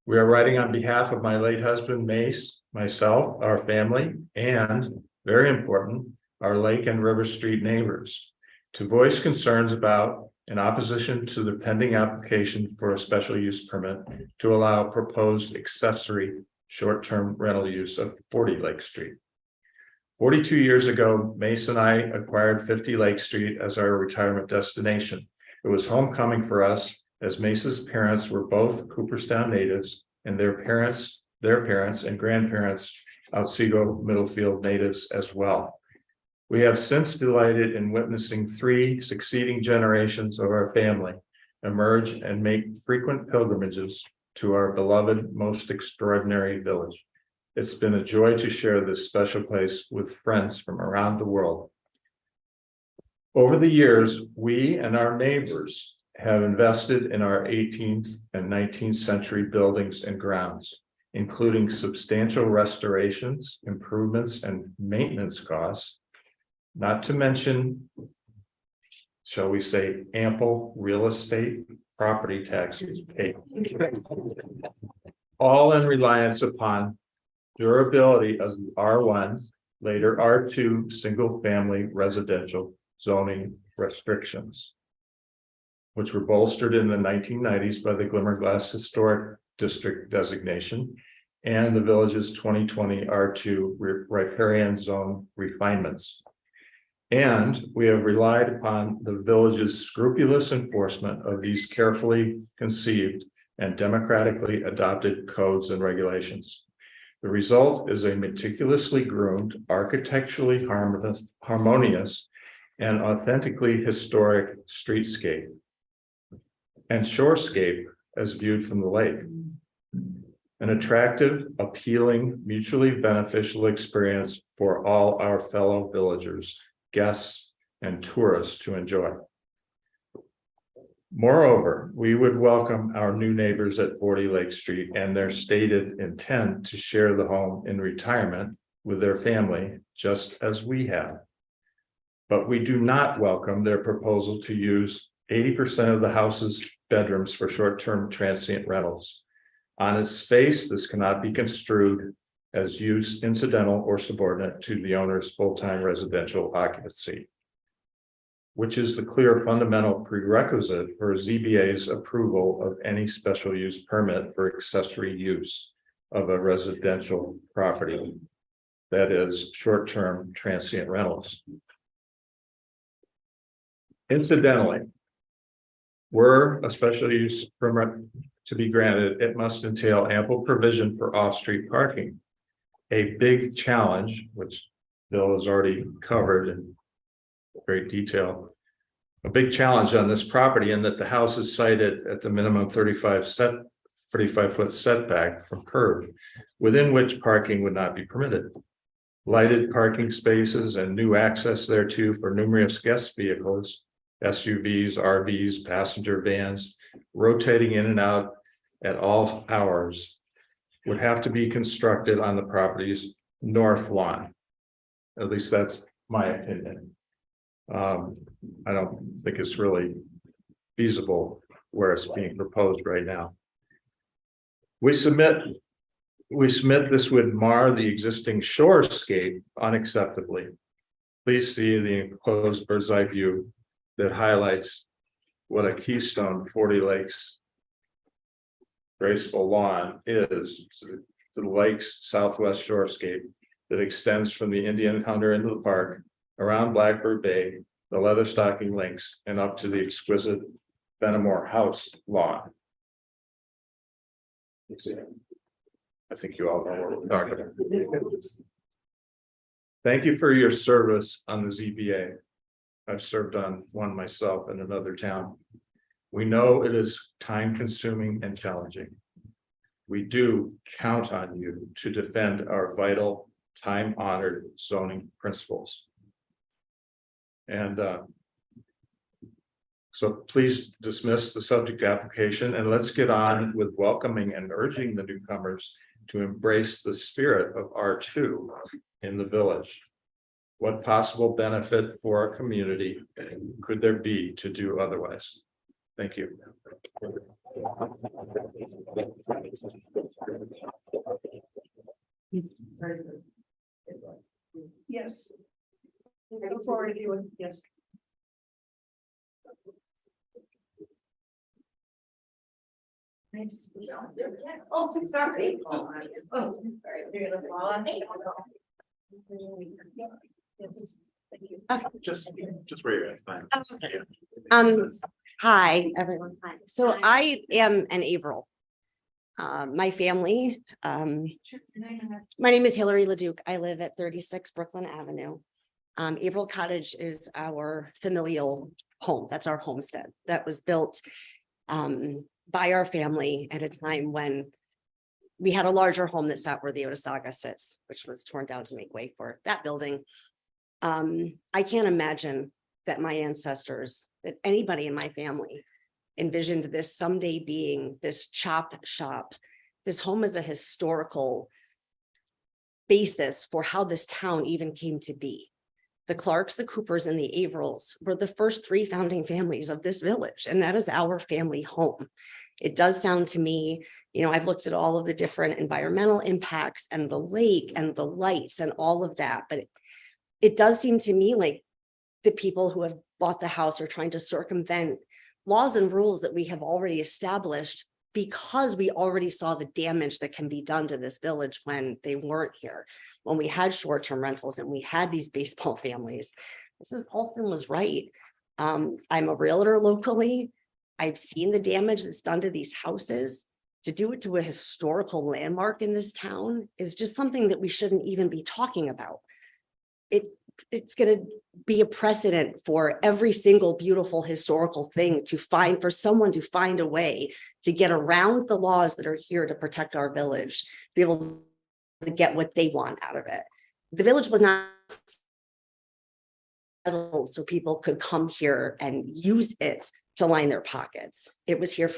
we are writing on behalf of my late husband, Mace, myself, our family, and, very important, our Lake and River Street neighbors, to voice concerns about in opposition to the pending application for a special use permit to allow proposed accessory short-term rental use of 40 Lake Street. 42 years ago, Mace and I acquired 50 Lake Street as our retirement destination. It was homecoming for us, as Mace's parents were both Cooperstown natives, and their parents and grandparents, Otsego Middlefield natives as well. We have since delighted in witnessing 3 succeeding generations of our family emerge and make frequent pilgrimages to our beloved, most extraordinary village. It's been a joy to share this special place with friends from around the world. Over the years, we and our neighbors have invested in our 18th and 19th century buildings and grounds. including substantial restorations, improvements, and maintenance costs, not to mention, shall we say, ample real estate property taxes paid. All in reliance upon durability of the R1, later R2 single-family residential zoning restrictions, which were bolstered in the 1990s by the Glimmerglass Historic District designation and the village's 2020 R2 riparian zone refinements. And we have relied upon the village's scrupulous enforcement of these carefully conceived and democratically adopted codes and regulations. The result is a meticulously groomed, architecturally harmonious, and authentically historic streetscape and shorescape as viewed from the lake. An attractive, appealing, mutually beneficial experience for all our fellow villagers, guests, and tourists to enjoy. Moreover, we would welcome our new neighbors at 40 Lake Street and their stated intent to share the home in retirement with their family, just as we have. But we do not welcome their proposal to use 80% of the house's bedrooms for short-term transient rentals. On its face, this cannot be construed as use incidental or subordinate to the owner's full-time residential occupancy, which is the clear fundamental prerequisite for ZBA's approval of any special use permit for accessory use of a residential property, that is, short-term transient rentals. Incidentally, were a special use permit to be granted, it must entail ample provision for off-street parking. A big challenge, which Bill has already covered in great detail. A big challenge on this property in that the house is sited at the minimum 35-foot setback from curb, within which parking would not be permitted. Lighted parking spaces and new access thereto for numerous guest vehicles, SUVs, RVs, passenger vans, rotating in and out at all hours, would have to be constructed on the property's north lawn. At least that's my opinion. I don't think it's really feasible where it's being proposed right now. We submit this would mar the existing shorescape unacceptably. Please see the enclosed bird's eye view that highlights what a keystone 40 Lakes graceful lawn is to the lake's southwest shorescape that extends from the Indian Hunter into the park, around Blackbird Bay, the Leatherstocking Links, and up to the exquisite Fenimore House lawn. I think you all know what we're talking about. Thank you for your service on the ZBA. I've served on one myself in another town. We know it is time-consuming and challenging. We do count on you to defend our vital, time-honored zoning principles. And so please dismiss the subject application and let's get on with welcoming and urging the newcomers to embrace the spirit of R2 in the village. What possible benefit for our community could there be to do otherwise? Thank you. Yes. I look forward to you. Yes. I just, oh, sorry. Oh, sorry. You're gonna fall on me. Just where you're at, fine. Hi, everyone. Hi. So I am an April. My family, my name is Hillary LeDuc. I live at 36 Brooklyn Avenue. April Cottage is our familial home. That's our homestead that was built by our family at a time when we had a larger home that sat where the Otissaga sits, which was torn down to make way for that building. I can't imagine that my ancestors, that anybody in my family envisioned this someday being this chop shop This home is a historical basis for how this town even came to be. The Clarks, the Coopers, and the Averils were the first three founding families of this village, and that is our family home. It does sound to me, I've looked at all of the different environmental impacts and the lake and the lights and all of that, but it does seem to me like the people who have bought the house are trying to circumvent laws and rules that we have already established, because we already saw the damage that can be done to this village when they weren't here, when we had short-term rentals and we had these baseball families. Mrs. Paulson was right. I'm a realtor locally. I've seen the damage that's done to these houses. To do it to a historical landmark in this town is just something that we shouldn't even be talking about. It's going to be a precedent for every single beautiful historical thing for someone to find a way to get around the laws that are here to protect our village, be able to get what they want out of it. The village was not so people could come here and use it to line their pockets. It was here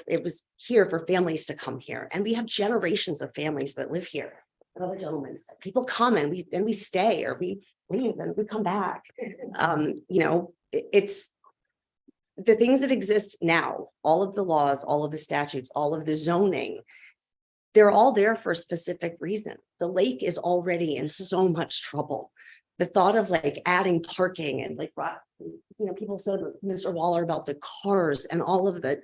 for families to come here. And we have generations of families that live here. Another gentleman said, people come and we stay, or we leave and we come back. It's the things that exist now, all of the laws, all of the statutes, all of the zoning, they're all there for a specific reason. The lake is already in so much trouble. The thought of like adding parking and like, people said, Mr. Waller, about the cars and all of the,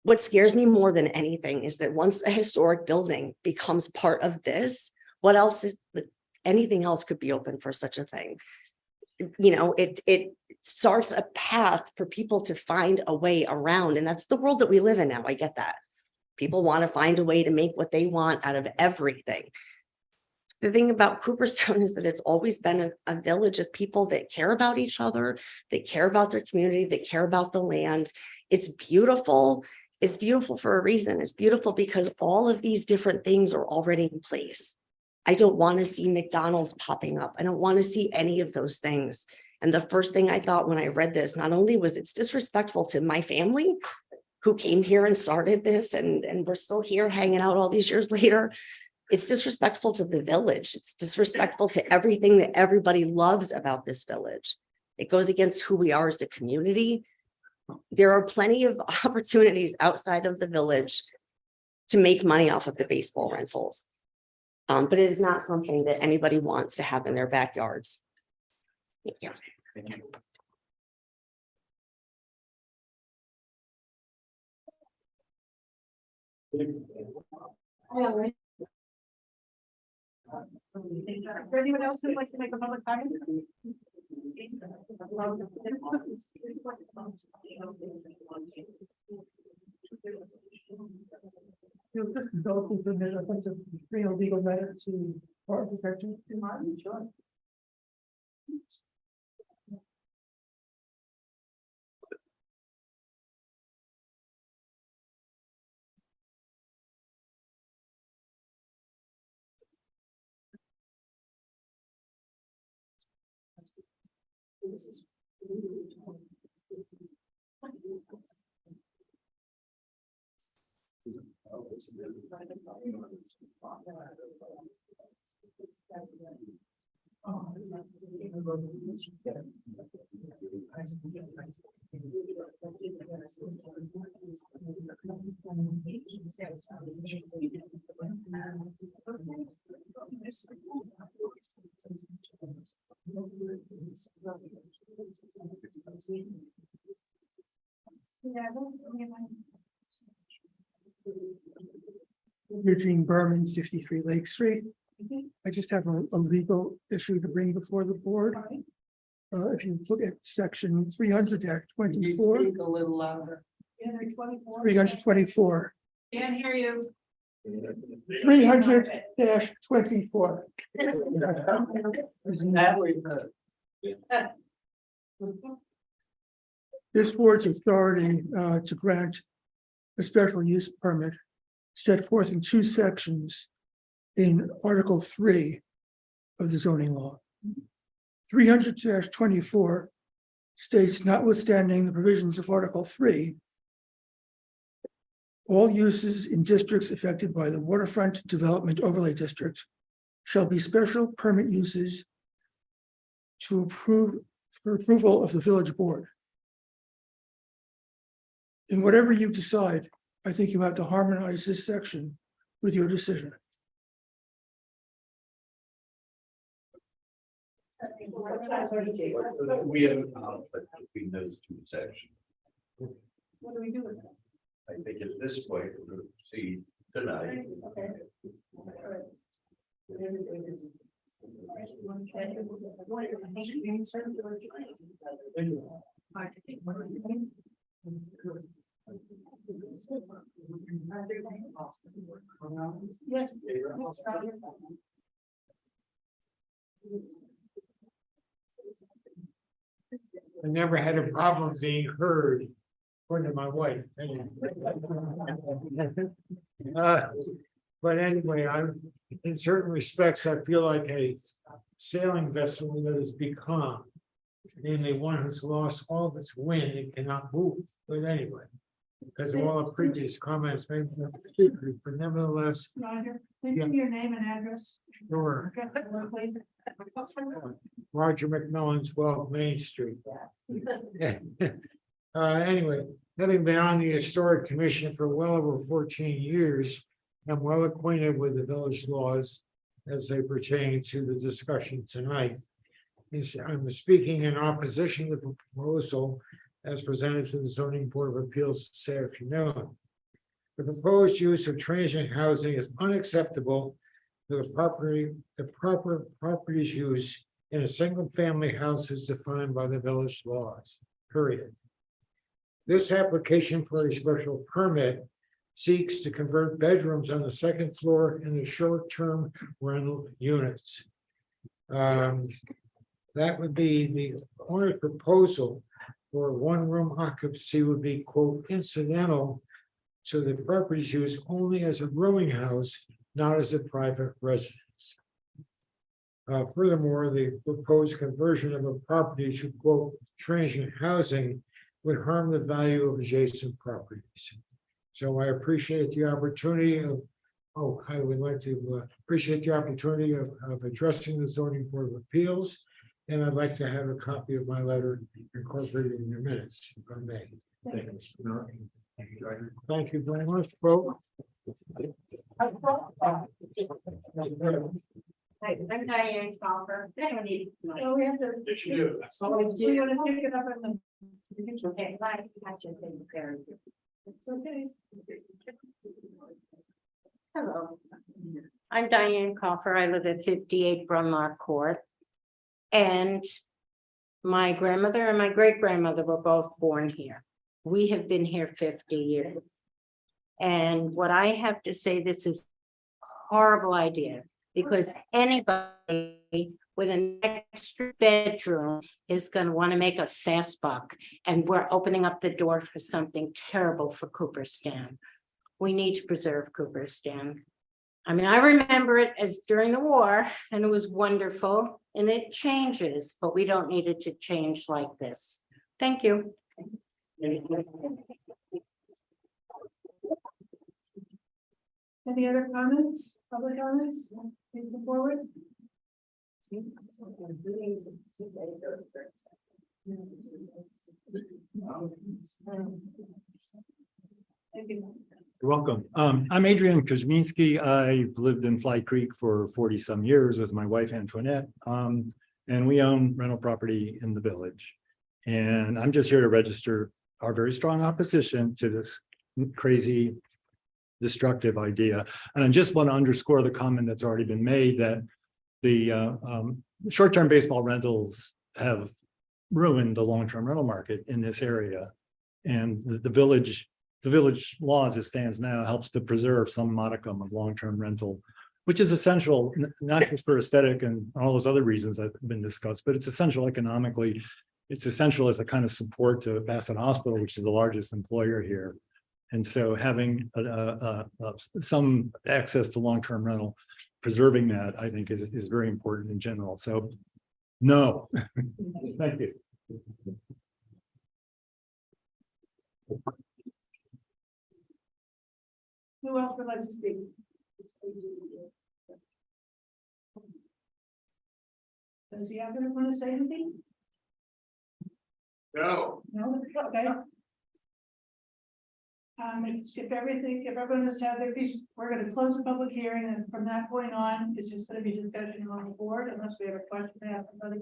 what scares me more than anything is that once a historic building becomes part of this, what else is, anything else could be open for such a thing. It starts a path for people to find a way around. And that's the world that we live in now. I get that. People want to find a way to make what they want out of everything. The thing about Cooperstown is that it's always been a village of people that care about each other, that care about their community, that care about the land. It's beautiful. It's beautiful for a reason. It's beautiful because all of these different things are already in place. I don't want to see McDonald's popping up. I don't want to see any of those things. And the first thing I thought when I read this, not only was it's disrespectful to my family who came here and started this, and we're still here hanging out all these years later, it's disrespectful to the village. It's disrespectful to everything that everybody loves about this village. It goes against who we are as a community. There are plenty of opportunities outside of the village to make money off of the baseball rentals. But it is not something that anybody wants to have in their backyards. Thank you. Thank you. Anyone else who'd like to make a public comment? Go through the real legal matter to or protection. Sure. Eugene Berman, 63 Lake Street. I just have a legal issue to bring before the board. If you look at section 300-24. A little louder. 324. Can't hear you. 300-24. This board's authority to grant a special use permit set forth in two sections in Article 3 of the zoning law. 300-24 states, notwithstanding the provisions of Article 3, All uses in districts affected by the waterfront development overlay district shall be special permit uses for approval of the village board. In whatever you decide, I think you have to harmonize this section with your decision. We have a conflict between those two sections. What do we do with that? I think it's this way to proceed tonight. Okay. Yes. I never had a problem being heard, according to my wife. But anyway, in certain respects, I feel like a sailing vessel that has become, namely one who's lost all of its wind and cannot move. But anyway, because of all the previous comments made, but nevertheless, Roger, please give me your name and address. sure. Please. Roger McMillan, 12 Main Street. Anyway, having been on the Historic Commission for well over 14 years, I'm well acquainted with the village laws as they pertain to the discussion tonight. I'm speaking in opposition to the proposal as presented to the Zoning Board of Appeals this afternoon. The proposed use of transient housing is unacceptable to the proper property's use in a single-family house is defined by the village laws, period. This application for a special permit seeks to convert bedrooms on the second floor into short-term rental units. That would be the owner's proposal for one-room occupancy would be, quote, incidental to the property's use only as a rooming house, not as a private residence. Furthermore, the proposed conversion of a property to, quote, transient housing would harm the value of adjacent properties. So I appreciate the opportunity of, I would like to appreciate the opportunity of addressing the Zoning Board of Appeals. And I'd like to have a copy of my letter incorporated in your minutes, if I may. Thank you very much, folks. Hi, I'm Diane Coffer. I don't need. Oh, we have to. Yes, you do. So we want to pick it up in the. Okay, I just say prepared. It's okay. Hello. I'm Diane Coffer. I live at 58 Brunlock Court. And my grandmother and my great grandmother were both born here. We have been here 50 years. And what I have to say, this is a horrible idea because anybody with an extra bedroom is going to want to make a fast buck. And we're opening up the door for something terrible for Cooperstown. We need to preserve Cooperstown. I mean, I remember it as during the war and it was wonderful and it changes, but we don't need it to change like this. Thank you. Any other comments, public comments? Please come forward. You're welcome. I'm Adrian Kuzminski. I've lived in Fly Creek for 40-some years with my wife Antoinette. And we own rental property in the village. And I'm just here to register our very strong opposition to this crazy, destructive idea. And I just want to underscore the comment that's already been made that the short-term baseball rentals have ruined the long-term rental market in this area. And the village law as it stands now helps to preserve some modicum of long-term rental, which is essential, not just for aesthetic and all those other reasons that have been discussed, but it's essential economically. It's essential as a kind of support to Bassett Hospital, which is the largest employer here. And so having some access to long-term rental, preserving that, I think is very important in general. So no, thank you. Who else would like to speak? Does he have to want to say anything? No. No, okay. If everyone has had their piece, we're gonna close the public hearing, and from that point on, it's just gonna be discussion on the board, unless we have a question to ask somebody.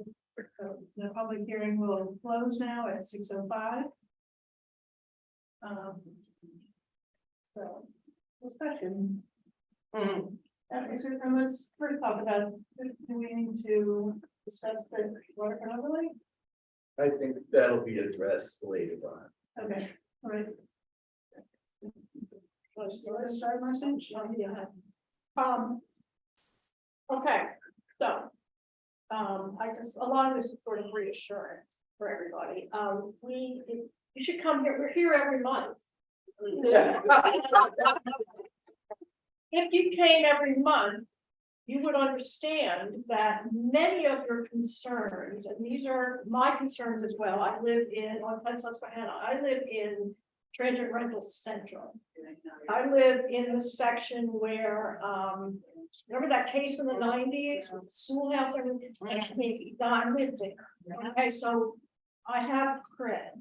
So the public hearing will close now at 6:05. So, discussion. Okay, so let's first talk about, do we need to discuss the water overlay? I think that'll be addressed later on. Okay, all right. Let's start my sentence. Yeah. Okay, so. I just, a lot of this is sort of reassurance for everybody. You should come here, we're here every month. If you came every month, you would understand that many of your concerns, and these are my concerns as well. I live on Susquehanna. I live in Transit Rental Central. I live in the section where, remember that case in the 90s with the schoolhouse? I lived there. Okay, so I have cred.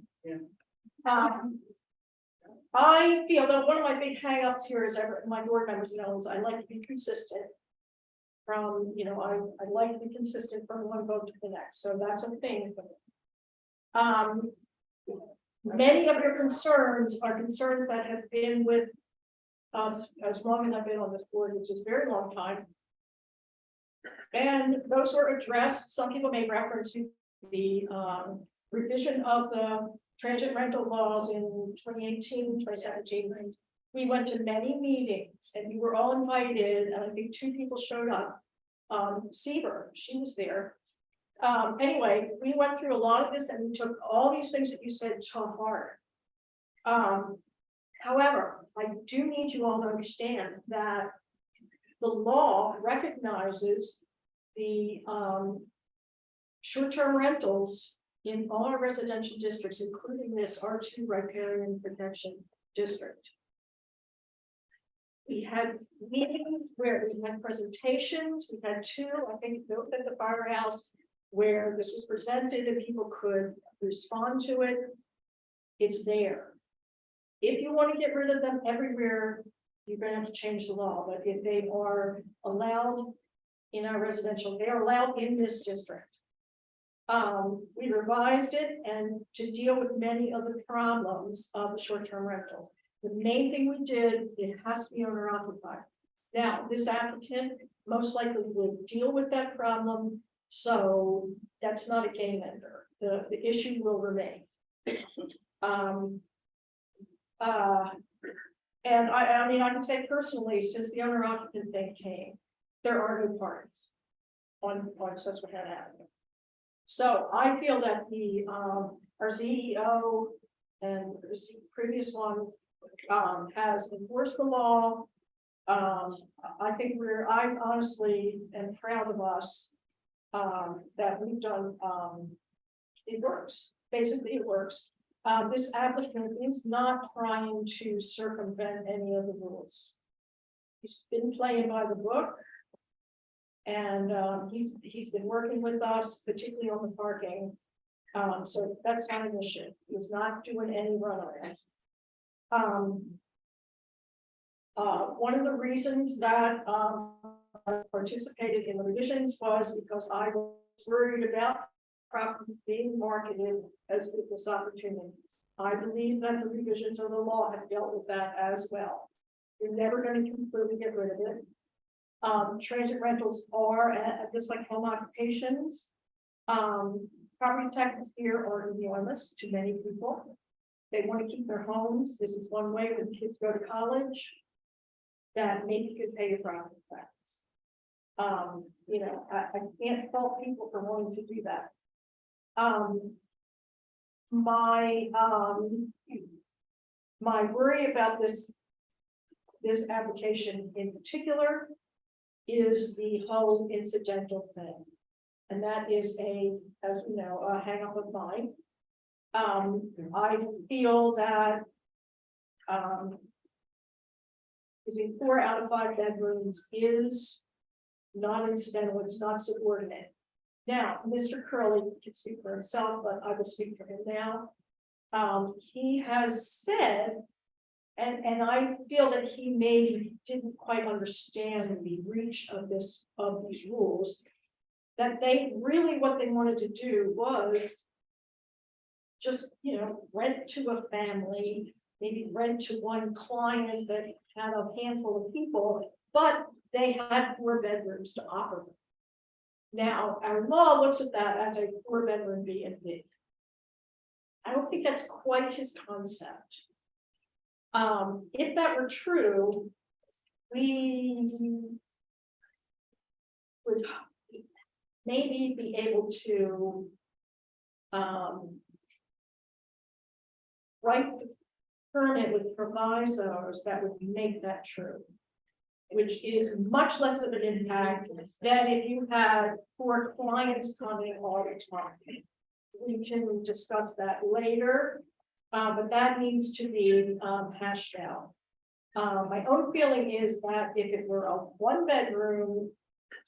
I feel that one of my big hangups here is my board members know is I like to be consistent. From, I like to be consistent from one vote to the next, so that's a thing for me. Many of your concerns are concerns that have been with us as long as I've been on this board, which is a very long time. And those were addressed. Some people made reference to the revision of the transit rental laws in 2018, 2017. We went to many meetings and you were all invited, and I think 2 people showed up. Seaver, she was there. Anyway, we went through a lot of this and we took all these things that you said to heart. However, I do need you all to understand that the law recognizes the short-term rentals in all our residential districts, including this R2 riparian protection district. We had meetings where we had presentations. We had 2, I think, both at the firehouse, where this was presented and people could respond to it. It's there. If you want to get rid of them everywhere, you're going to have to change the law. But if they are allowed in our residential, they are allowed in this district. We revised it and to deal with many of the problems of the short-term rental. The main thing we did, it has to be owner occupied. Now, this applicant most likely will deal with that problem, so that's not a game ender. The issue will remain. And I mean, I can say personally, since the owner occupant thing came, there are no parties on Susquehanna Avenue. So I feel that our CEO and the previous one has enforced the law. I think I honestly am proud of us that we've done. It works. Basically, it works. This applicant is not trying to circumvent any of the rules. He's been playing by the book. And he's been working with us, particularly on the parking. So that's not an issue. He's not doing any runaways. One of the reasons that I participated in the revisions was because I was worried about property being marketed as business opportunity. I believe that the revisions of the law have dealt with that as well. You're never going to completely get rid of it. Transit rentals are, just like home occupations, property taxes here are enormous to many people. They want to keep their homes. This is one way when kids go to college that maybe you could pay your property tax. I can't fault people for wanting to do that. My worry about this application in particular is the whole incidental thing. And that is as we know, a hang up of mine. I feel that Using 4 out of 5 bedrooms is non-incidental, it's not subordinate. Now, Mr. Curley can speak for himself, but I will speak for him now. He has said, and I feel that he maybe didn't quite understand the reach of these rules, that they really, what they wanted to do was just, rent to a family, maybe rent to one client that had a handful of people, but they had 4 bedrooms to offer them. Now, our law looks at that as a 4-bedroom B&B. I don't think that's quite his concept. If that were true, we would maybe be able to write the permit with provisos that would make that true, which is much less of an impact than if you had 4 clients coming all the time. We can discuss that later, but that needs to be hashed out. My own feeling is that if it were a 1-bedroom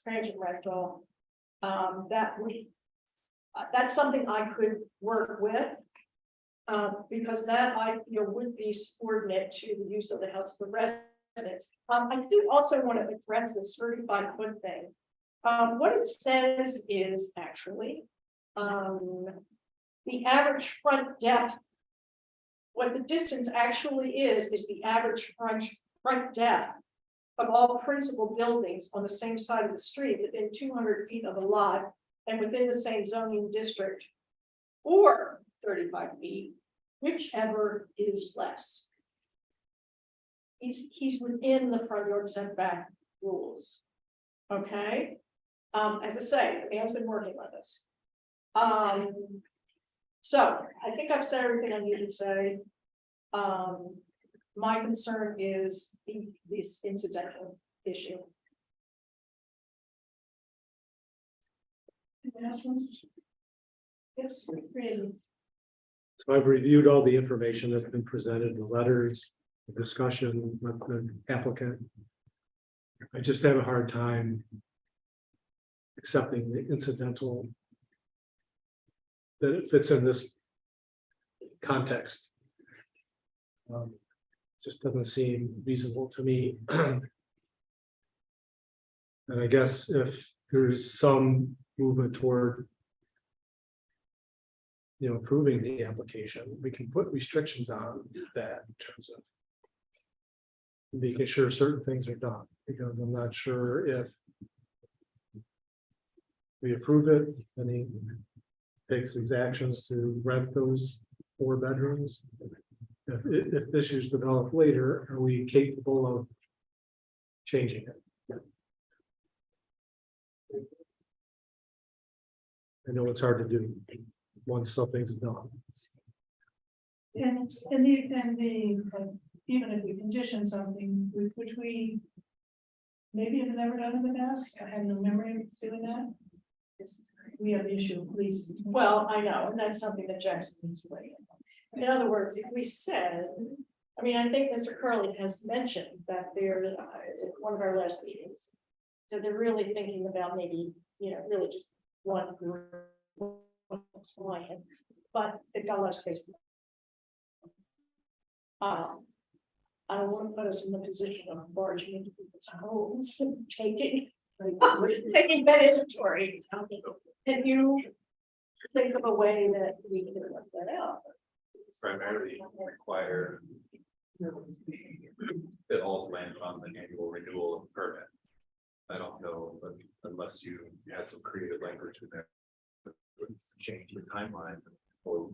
transient rental, that's something I could work with. Because that I feel would be subordinate to the use of the house of the residents. I do also want to address this 35-foot thing. What it says is actually the average front depth. What the distance actually is the average front depth of all principal buildings on the same side of the street within 200 feet of a lot and within the same zoning district, or 35 feet, whichever is less. He's within the front yard setback rules. Okay. As I say, the man's been working on this. So I think I've said everything I need to say. My concern is this incidental issue. Yes, really. So I've reviewed all the information that's been presented, the letters, the discussion with the applicant. I just have a hard time accepting the incidental, that it fits in this context. Just doesn't seem reasonable to me. And I guess if there's some movement toward approving the application, we can put restrictions on that in terms of making sure certain things are done, because I'm not sure if we approve it and he takes these actions to rent those 4 bedrooms. If issues develop later, are we capable of changing it? I know it's hard to do once something's done. And even if we condition something, which we maybe have never done in the past, I have no memory of doing that. We have the issue of police. Well, I know, and that's something that Jackson needs to weigh in. In other words, if we said, I mean, I think Mr. Curley has mentioned that they're at one of our last meetings. So they're really thinking about maybe, really just one client, but they've got a lot of space. I don't want to put us in the position of barging into people's homes and taking that inventory. Can you think of a way that we can work that out? Primarily require it all land on the annual renewal of the permit. I don't know, but unless you had some creative language in there, change the timeline or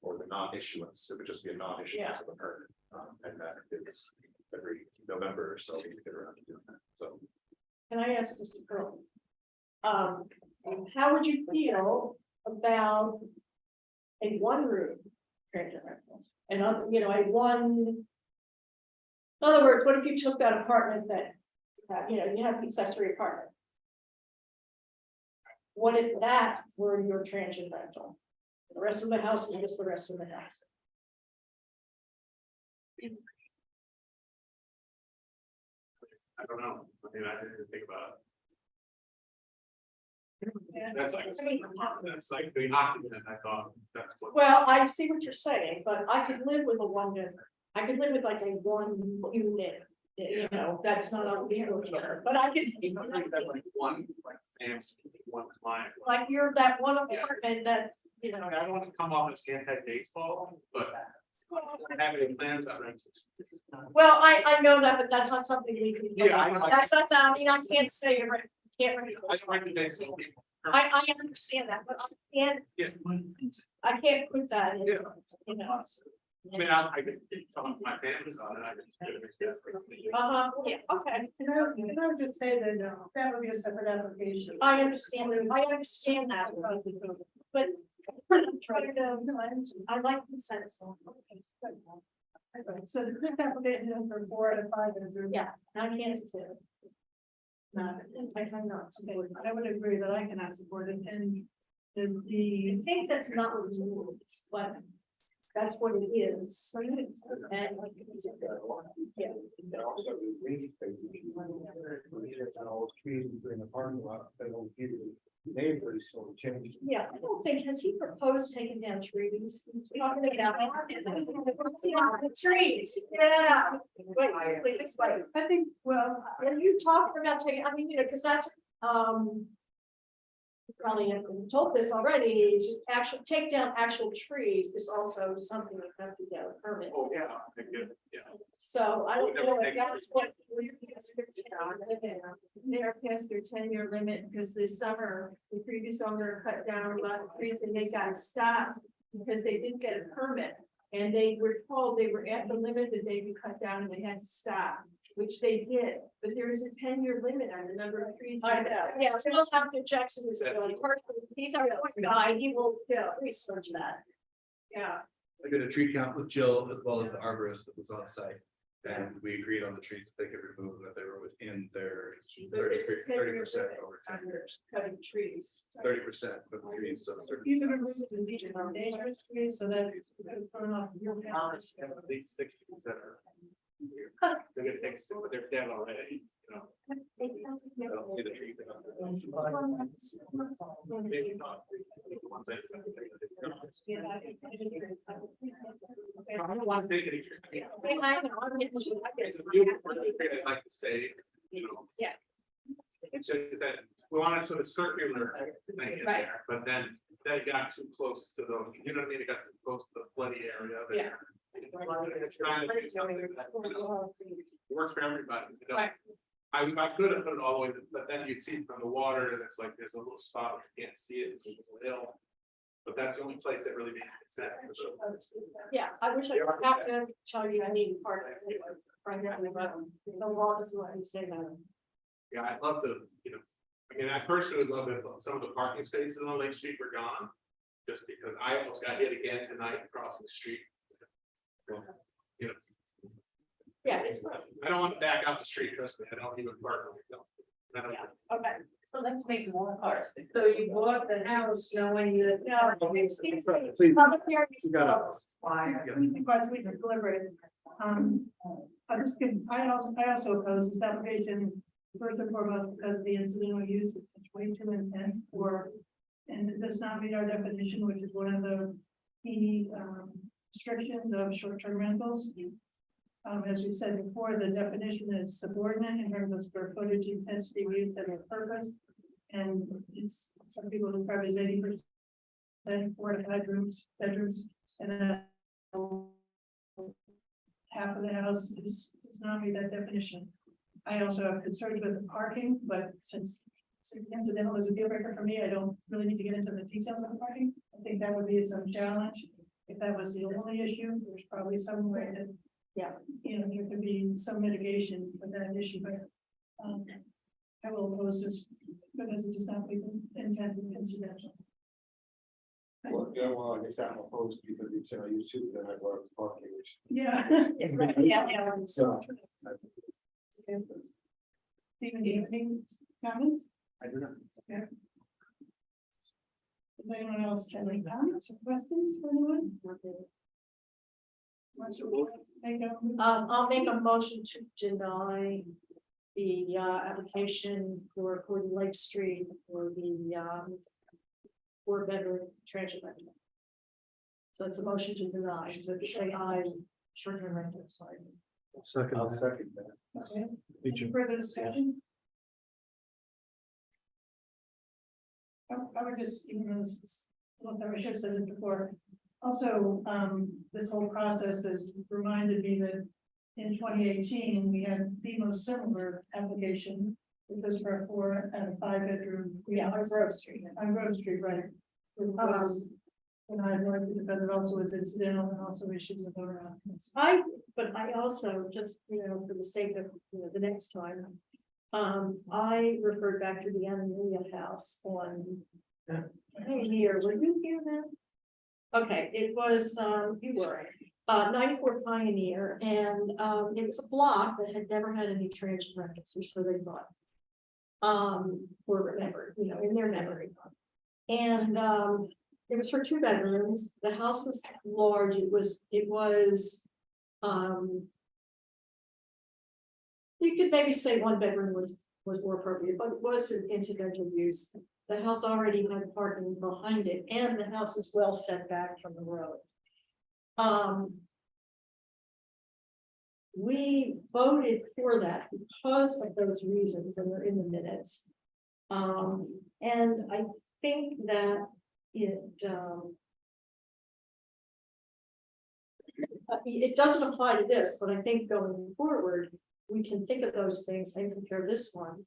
or the non-issuance, it would just be a non-issuance of a permit, and that is every November or so we get around to doing that. So, Can I ask Mr. Curley? How would you feel about a 1-room transient rental? And a one. In other words, what if you took that apartment that you have an accessory apartment? What if that were your transient rental? The rest of the house is just the rest of the house. I don't know, I mean, I didn't think about it. That's like the occupant, I thought, that's what. Well, I see what you're saying, but I could live with a one unit. I could live with like a one unit, you know, that's not a wheelchair, but I could. Like one, like family, one client. Like you're that one apartment that, you know. I don't want to come off as anti-baseball, but I have any plans on it. Well, I know that, but that's not something we can. Yeah, I know. That's not, I mean, I can't say, can't. I just like to make people. I understand that, but Yeah. I can't put that in, Yeah. you know. I mean, I can talk to my families on it. I can. Yeah, okay. Can I just say that that would be a separate application? I understand that, but I'm trying to, I like the sense. So the fifth application is for 4 and 5 bedroom. Yeah, I can't say it. No, I cannot support it. I would agree that I cannot support it, and I think that's not what it's, but that's what it is. And like, yeah. Yeah, I don't think, has he proposed taking down trees? He's talking about the trees, yeah. Wait, I think, well, are you talking about taking, I mean, you know, because that's, probably have been told this already, is actually take down actual trees is also something that has to get a permit. Oh, yeah, I get it, yeah. So I don't know if that's what. they're past their 10-year limit because this summer, the previous owner cut down a lot of trees and they got stopped because they didn't get a permit. And they were told they were at the limit that they could cut down and they had to stop, which they did. But there is a 10-year limit on the number of trees. I know, yeah, Charles Hampton Jackson is, he's our guy, he will, research that. Yeah. I did a tree count with Jill as well as the arborist that was on site. And we agreed on the trees that they could remove and that they were within their 30% over 10 years. Cutting trees. 30% of the trees, so. These are removed as each of our dangerous trees, so that it's thrown off your house. At least 60% are. They're gonna take some, but they're dead already, you know. I don't see the tree. Maybe not. The ones I said. I don't want to take any. It's a beautiful thing I'd like to say, you know. Yeah. It's just that we wanted sort of circular thing in there, but then they got too close to the, you know what I mean? It got too close to the floody area. Yeah. Trying to do something that, you know, works for everybody. You know? Right. I could have put it all the way, but then you'd see from the water, and it's like, there's a little spot where you can't see it, it's a hill. But that's the only place that really makes sense. Yeah, I wish I could have to tell you I need part of it. Right now, the law doesn't let me say that. Yeah, I'd love to, you know, I mean, I personally would love if some of the parking spaces on Lake Street were gone. Just because I almost got hit again tonight across the street. Well, you know. Yeah, it's. I don't want to back out the street, trust me, I don't even park. I don't- Yeah, okay, so let's make more cars. So you bought the house knowing that. No, Please. public hearing is You got it. closed. Why? Because we can deliberate. I also oppose this application, first and foremost, because of the incidental use of 22 intent for. And it does not meet our definition, which is one of the key restrictions of short-term rentals. As we said before, the definition is subordinate in terms of square footage, intensity, use, and purpose. And it's, some people describe it as 80%, 4 to 5 bedrooms, and then half of the house does not meet that definition. I also have concerns with the parking, but since incidental is a deal breaker for me, I don't really need to get into the details of the parking. I think that would be some challenge. If that was the only issue, there's probably some way that, yeah, you know, there could be some mitigation for that issue, but I will oppose this because it does not meet the intent of incidental. Well, yeah, well, I guess I'm opposed because it's used to that I love parking. Yeah. Yeah. So. Stephen, do you have any comments? I do not. Yeah. Does anyone else have any comments or questions for anyone? I'll make a motion to deny the application for Lake Street for the 4-bedroom transit rental. So it's a motion to deny, so if you say aye, short-term rental, sorry. I'll second that. Okay, any further discussion? I would just, even though this is, well, I should have said it before. Also, this whole process has reminded me that in 2018, we had the most similar application. It was for a 4 and a 5-bedroom. Yeah, on Grove Street. On Grove Street, right. And I learned that it also was incidental and also issues with other applicants. But I also just, for the sake of, the next time. I referred back to the Amelia House on. Here, were you here then? Okay, it was, you were, 94 Pioneer, and, it was a block that had never had any transit rentals, or so they thought. Or remembered, in their memory. And, it was for 2 bedrooms, the house was large, it was, you could maybe say 1 bedroom was more appropriate, but it was an incidental use. The house already had parking behind it, and the house is well set back from the road. We voted for that because of those reasons, and they're in the minutes. And I think that it doesn't apply to this, but I think going forward, we can think of those things and compare this one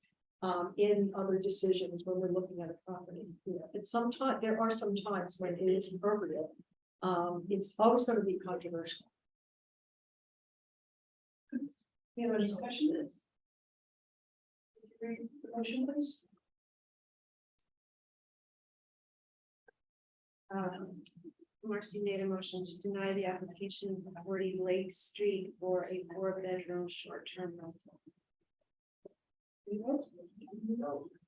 in other decisions when we're looking at a property. It's sometimes, there are some times when it is appropriate. It's always going to be controversial. Any other discussion? Read the motion, please. Marcy made a motion to deny the application of 40 Lake Street for a 4-bedroom short-term rental.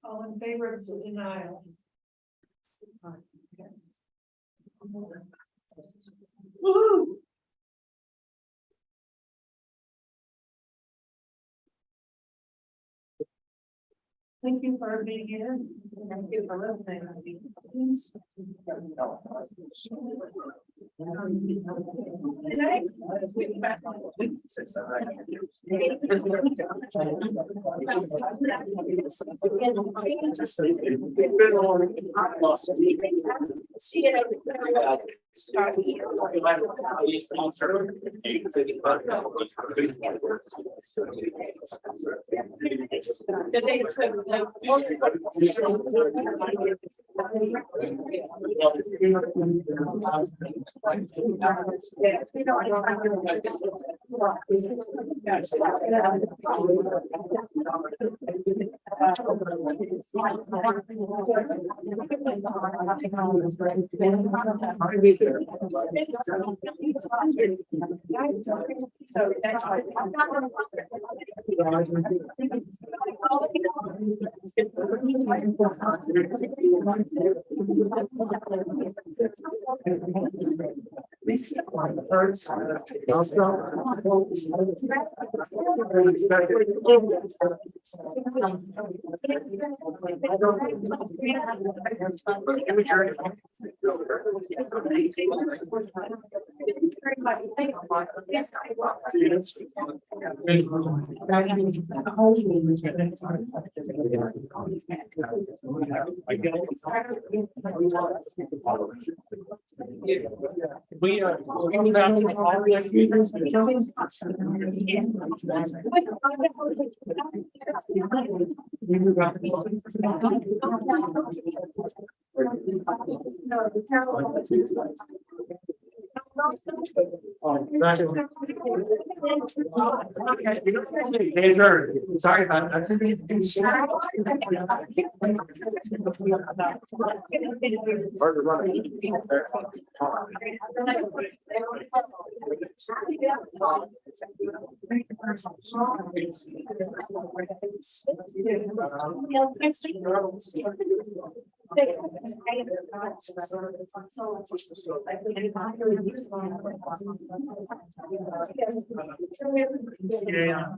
All in favor of the denial? Woo! Thank you for being here. Thank you for listening. Sorry about that. Yeah.